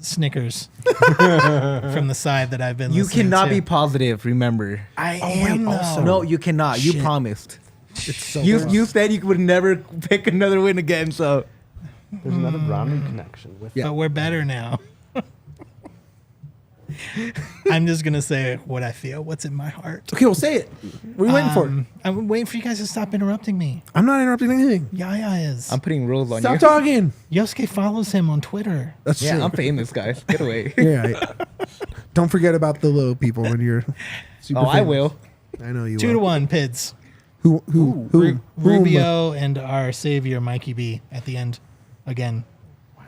Speaker 3: Snickers from the side that I've been.
Speaker 1: You
Speaker 3: listening
Speaker 1: cannot
Speaker 3: to.
Speaker 1: be positive, remember.
Speaker 3: I am though.
Speaker 4: also-
Speaker 1: No, you cannot. You
Speaker 3: Shit.
Speaker 1: promised.
Speaker 2: It's so
Speaker 1: You said you would never pick another win again, so.
Speaker 4: there's another Browning connection with
Speaker 2: Yeah.
Speaker 3: But we're better now. I'm just gonna say what I feel. What's in my heart.
Speaker 2: Okay, well, say it. What are you waiting for?
Speaker 3: I'm waiting for you guys to stop interrupting me.
Speaker 2: I'm not interrupting anything.
Speaker 3: Yaya is.
Speaker 1: I'm putting rules on
Speaker 2: Stop
Speaker 1: you.
Speaker 2: talking.
Speaker 3: Yosuke follows him on Twitter.
Speaker 2: That's
Speaker 1: Yeah,
Speaker 2: true.
Speaker 1: I'm famous, guys. Get away.
Speaker 2: You're right. Don't forget about the little people when you're super
Speaker 1: Oh, I
Speaker 2: famous.
Speaker 1: will.
Speaker 2: I know you
Speaker 3: 2-1 Pids.
Speaker 2: will. Who?
Speaker 3: Rubio and our savior Mikey B at the end again.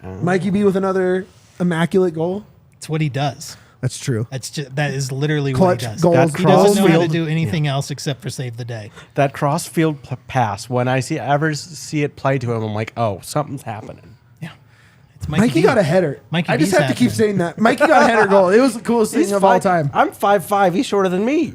Speaker 2: Mikey B with another immaculate goal.
Speaker 3: It's what he does.
Speaker 2: That's true.
Speaker 3: That is literally
Speaker 2: Clutch
Speaker 3: what he does.
Speaker 2: goals.
Speaker 3: He doesn't know how to
Speaker 4: Crossfield-
Speaker 3: do anything else except for save the day.
Speaker 4: that crossfield pass. When I ever see it play to him, I'm like, oh, something's happening.
Speaker 3: Yeah, it's
Speaker 2: Mikey
Speaker 3: B.
Speaker 2: got a header.
Speaker 3: Mikey
Speaker 2: I just
Speaker 3: B's
Speaker 2: have to keep
Speaker 3: happening.
Speaker 2: saying that. Mikey got a header goal. It was the coolest thing of all time.
Speaker 4: I'm 5'5". He's shorter than me.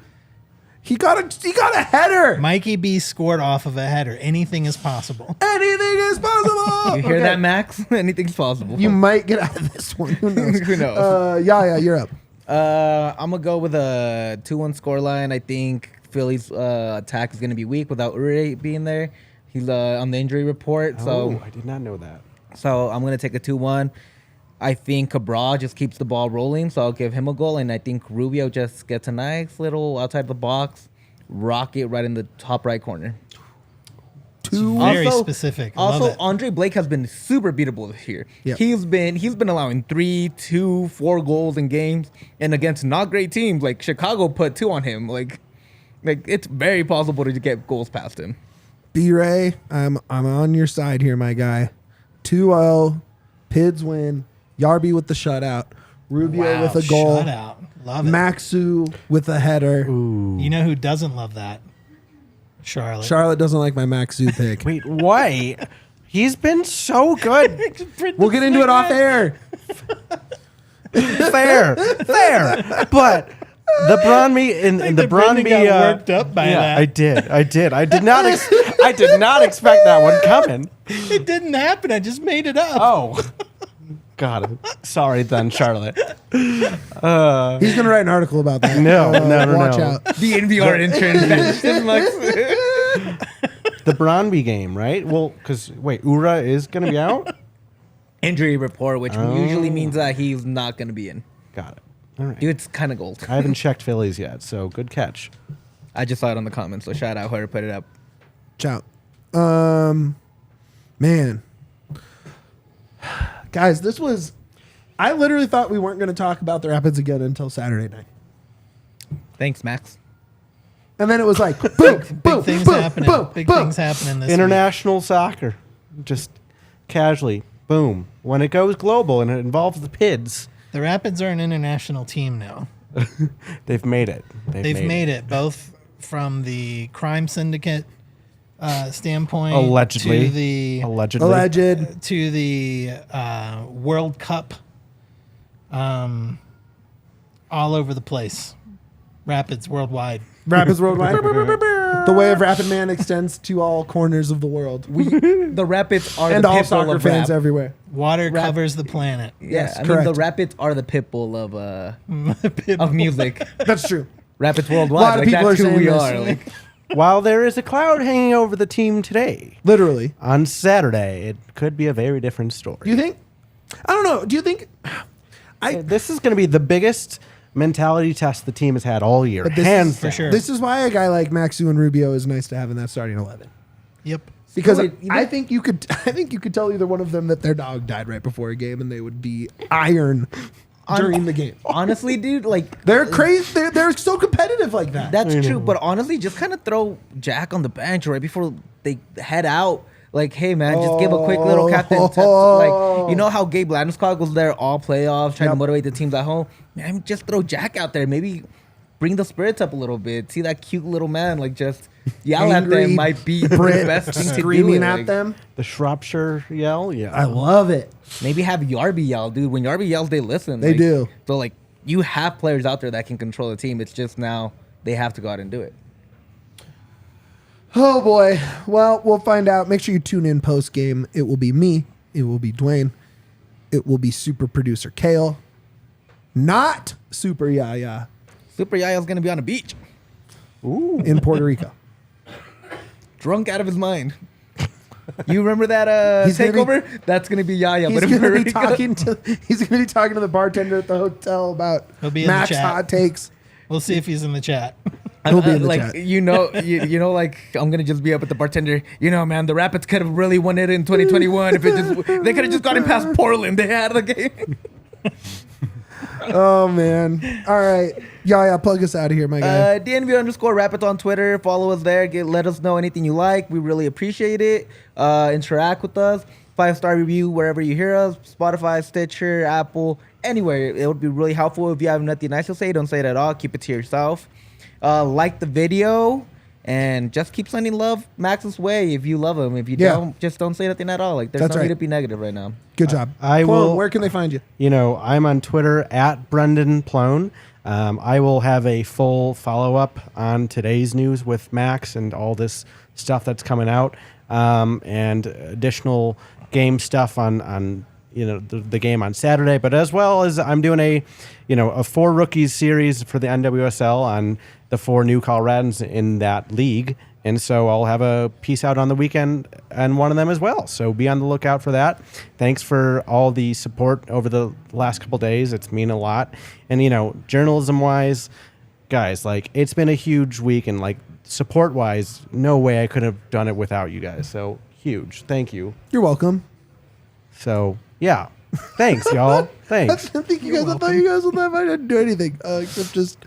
Speaker 2: He got a header.
Speaker 3: Mikey B scored off of a header. Anything is possible.
Speaker 2: Anything is possible.
Speaker 1: You hear
Speaker 2: Okay.
Speaker 1: that, Max? Anything's possible.
Speaker 2: You might get out of this one. Who knows?
Speaker 1: Who knows?
Speaker 2: Yeah, you're up.
Speaker 1: I'm gonna go with a 2-1 scoreline. I think Philly's attack is gonna be weak without Ure being there. He's on the injury report,
Speaker 4: Oh, I did not know that.
Speaker 1: so I'm gonna take a 2-1. I think Cabral just keeps the ball rolling, so I'll give him a goal, and I think Rubio just gets a nice little outside the box rocket right in the top right corner.
Speaker 3: Very specific. Love
Speaker 1: Also,
Speaker 3: it.
Speaker 1: Andre Blake has been super beatable this year.
Speaker 2: Yep.
Speaker 1: He's been allowing 3, 2, 4 goals in games, and against not great teams like Chicago put 2 on him. Like it's very possible to get goals past him.
Speaker 2: B-Ray, I'm on your side here, my guy. 2-0. Pids win. Yarby with the shutout. Rubio
Speaker 3: Wow,
Speaker 2: with a goal.
Speaker 3: shutout. Love it.
Speaker 2: Maxu with a header.
Speaker 3: You know who doesn't love that? Charlotte.
Speaker 2: Charlotte doesn't like my Maxu pick.
Speaker 4: Wait, why? He's been so good.
Speaker 2: We'll get into it off air.
Speaker 4: fair. But the Bronby and the
Speaker 3: Brendan
Speaker 4: Bronby
Speaker 3: got worked up by that.
Speaker 4: I did. I did not. I did not expect that one coming.
Speaker 3: It didn't happen. I just made it up.
Speaker 4: Oh, got it. Sorry, then, Charlotte.
Speaker 2: He's gonna write an article about that.
Speaker 4: No.
Speaker 2: Watch out.
Speaker 1: The NVR intern. Like,
Speaker 4: The Bronby game, right? Well, because wait, Ura is gonna be out.
Speaker 1: injury report, which usually means that he's not going to be in.
Speaker 4: Got it. All right.
Speaker 1: Dude, it's kind of gold.
Speaker 4: I haven't checked Phillies yet, so good catch.
Speaker 1: I just saw it on the comments, so shout out whoever put it up.
Speaker 2: Watch out. Man, Guys, this was. I literally thought we weren't going to talk about the Rapids again until Saturday night.
Speaker 1: Thanks, Max.
Speaker 2: And then it was like, boom,
Speaker 3: Big
Speaker 2: boom,
Speaker 3: things
Speaker 2: boom,
Speaker 3: happening.
Speaker 2: boom,
Speaker 3: Big
Speaker 2: boom.
Speaker 3: things happening this
Speaker 4: International soccer, just casually, boom. When it goes global and it involves the PIDs,
Speaker 3: week. The Rapids are an international team now.
Speaker 4: they've made it.
Speaker 3: They've made it both from the crime syndicate standpoint,
Speaker 4: Allegedly.
Speaker 3: to the
Speaker 2: Alleged.
Speaker 3: to the World Cup, all over the place. Rapids worldwide.
Speaker 2: Rapids worldwide. The way of Rapid Man extends to all corners of the world.
Speaker 1: The Rapids are
Speaker 2: And
Speaker 1: the
Speaker 2: all
Speaker 1: pit bull
Speaker 2: soccer
Speaker 1: of
Speaker 2: fans
Speaker 1: rap.
Speaker 2: everywhere.
Speaker 3: Water covers the planet.
Speaker 1: Yeah,
Speaker 2: Yes,
Speaker 1: I mean the
Speaker 2: correct.
Speaker 1: Rapids are the pit bull of
Speaker 3: Pit
Speaker 1: of
Speaker 3: bull.
Speaker 1: music.
Speaker 2: That's true.
Speaker 1: Rapids
Speaker 2: A
Speaker 1: worldwide.
Speaker 2: lot of
Speaker 1: Like
Speaker 2: people
Speaker 1: that's
Speaker 2: are
Speaker 1: who
Speaker 2: saying
Speaker 1: we
Speaker 2: this.
Speaker 1: are. Like,
Speaker 4: While there is a cloud hanging over the team today,
Speaker 2: Literally.
Speaker 4: on Saturday, it could be a very different story.
Speaker 2: Do you think? I don't know. Do you think?
Speaker 4: This is going to be the biggest mentality test the team has had all year.
Speaker 2: But this
Speaker 4: Hands
Speaker 2: is-
Speaker 3: For
Speaker 4: down.
Speaker 3: sure.
Speaker 2: This is why a guy like Maxu and Rubio is nice to have in that starting 11.
Speaker 3: Yep.
Speaker 2: Because
Speaker 1: Wait, you know-
Speaker 2: I think you could tell either one of them that their dog died right before a game and they would be iron during the game.
Speaker 1: honestly, dude, like
Speaker 2: They're crazy. They're so competitive like that.
Speaker 1: that's true. But honestly, just kind of throw Jack on the bench right before they head out. Like, hey man, just give a quick little captain. Like, you know how Gabe Landeskog was there all playoffs trying to
Speaker 2: Yep.
Speaker 1: motivate the teams at home. Man, just throw Jack out there. Maybe bring the spirits up a little bit. See that cute little man, like just yell at
Speaker 2: Angry
Speaker 1: them might be the
Speaker 2: Brit
Speaker 1: best thing to do.
Speaker 2: screaming
Speaker 1: it.
Speaker 2: at
Speaker 1: Like,
Speaker 2: them.
Speaker 4: The Shropshire yell, yeah.
Speaker 2: I love it.
Speaker 1: Maybe have Yarby yell, dude. When Yarby yells, they listen.
Speaker 2: They
Speaker 1: Like,
Speaker 2: do.
Speaker 1: So like, you have players out there that can control the team. It's just now they have to go out and do it.
Speaker 2: Oh boy. Well, we'll find out. Make sure you tune in post game. It will be me. It will be Duane. It will be super producer Kale. Not super Yaya
Speaker 1: Super Yaya's gonna be on the beach,
Speaker 2: in Puerto Rico.
Speaker 1: drunk out of his mind. You remember that
Speaker 2: He's gonna be-
Speaker 1: takeover? That's gonna be Yaya.
Speaker 2: He's
Speaker 1: but in
Speaker 2: gonna
Speaker 1: Puerto
Speaker 2: be
Speaker 1: Rico.
Speaker 2: talking to the bartender at the hotel about
Speaker 3: He'll be in the
Speaker 2: Max
Speaker 3: chat.
Speaker 2: hot takes.
Speaker 3: We'll see if he's in the chat.
Speaker 2: He'll be in the
Speaker 1: like
Speaker 2: chat.
Speaker 1: you know, like I'm gonna just be up with the bartender. You know, man, the Rapids could have really won it in 2021 if it just they could have just gotten past Portland. They had the game.
Speaker 2: Oh man. All right. Yaya, plug us out of here, my guy.
Speaker 1: DNV_Rapids on Twitter. Follow us there. Let us know anything you like. We really appreciate it. Interact with us. 5-star review wherever you hear us. Spotify, Stitcher, Apple, anywhere. It would be really helpful. If you have nothing nice to say, don't say it at all. Keep it to yourself. Like the video and just keep sending love Max's way if you love him. If you don't, just don't say nothing at all. Like there's
Speaker 2: That's
Speaker 1: no need
Speaker 2: right.
Speaker 1: to be negative right now.
Speaker 2: Good job.
Speaker 4: I
Speaker 2: Ploen,
Speaker 4: will-
Speaker 2: Where can they find you?
Speaker 4: You know, I'm on Twitter at Brendan Ploen. I will have a full follow-up on today's news with Max and all this stuff that's coming out, and additional game stuff on the game on Saturday. But as well as I'm doing a 4 rookies series for the NWSL on the 4 new Coloradans in that league. And so I'll have a piece out on the weekend on one of them as well. So be on the lookout for that. Thanks for all the support over the last couple days. It's mean a lot. And, journalism-wise, guys, like, it's been a huge week. And, like, support-wise, no way I could have done it without you guys. So huge. Thank you.
Speaker 2: You're welcome.
Speaker 4: So, yeah. Thanks, y'all. Thanks.
Speaker 2: I think I thought you guys would never I didn't do anything except just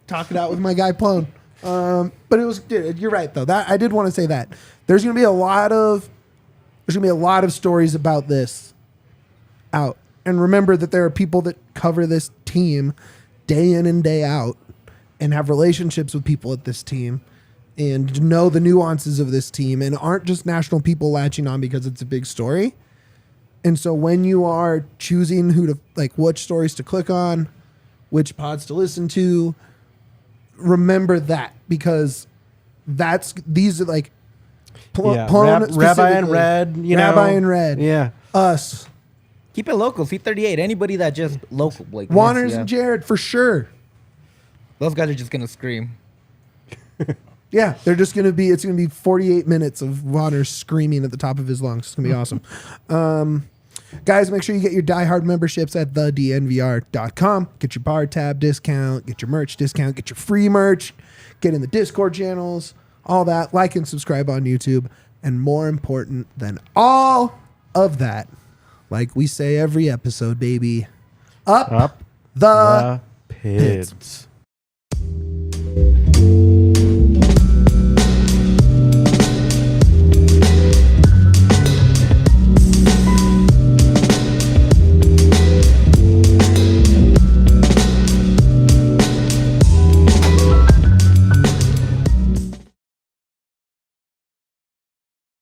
Speaker 2: talk it out with my guy Ploen. But it was. You're right though. That I did want to say that there's going to be a lot of stories about this out. And remember that there are people that cover this team day in and day out and have relationships with people at this team and know the nuances of this team and aren't just national people latching on because it's a big story. And so when you are choosing which stories to click on, which pods to listen to, remember that because these are like
Speaker 4: Yeah.
Speaker 2: Ploen
Speaker 4: Rabbi in
Speaker 2: specifically.
Speaker 4: Red.
Speaker 2: Rabbi in Red.
Speaker 4: Yeah.
Speaker 2: Us.
Speaker 1: Keep it local. C38. Anybody that just local. Like
Speaker 2: Wanners
Speaker 1: yeah.
Speaker 2: and Jared for sure.
Speaker 1: Those guys are just gonna scream.
Speaker 2: Yeah, they're just going to be, it's going to be 48 minutes of Wanners screaming at the top of his lungs. It's going to be awesome. Guys, make sure you get your diehard memberships at thednvr.com. Get your bar tab discount, get your merch discount, get your free merch, get in the Discord channels, all that. Like and subscribe on YouTube. And more important than all of that, Like we say every episode, baby. Up
Speaker 4: Up
Speaker 2: the
Speaker 4: the Pids.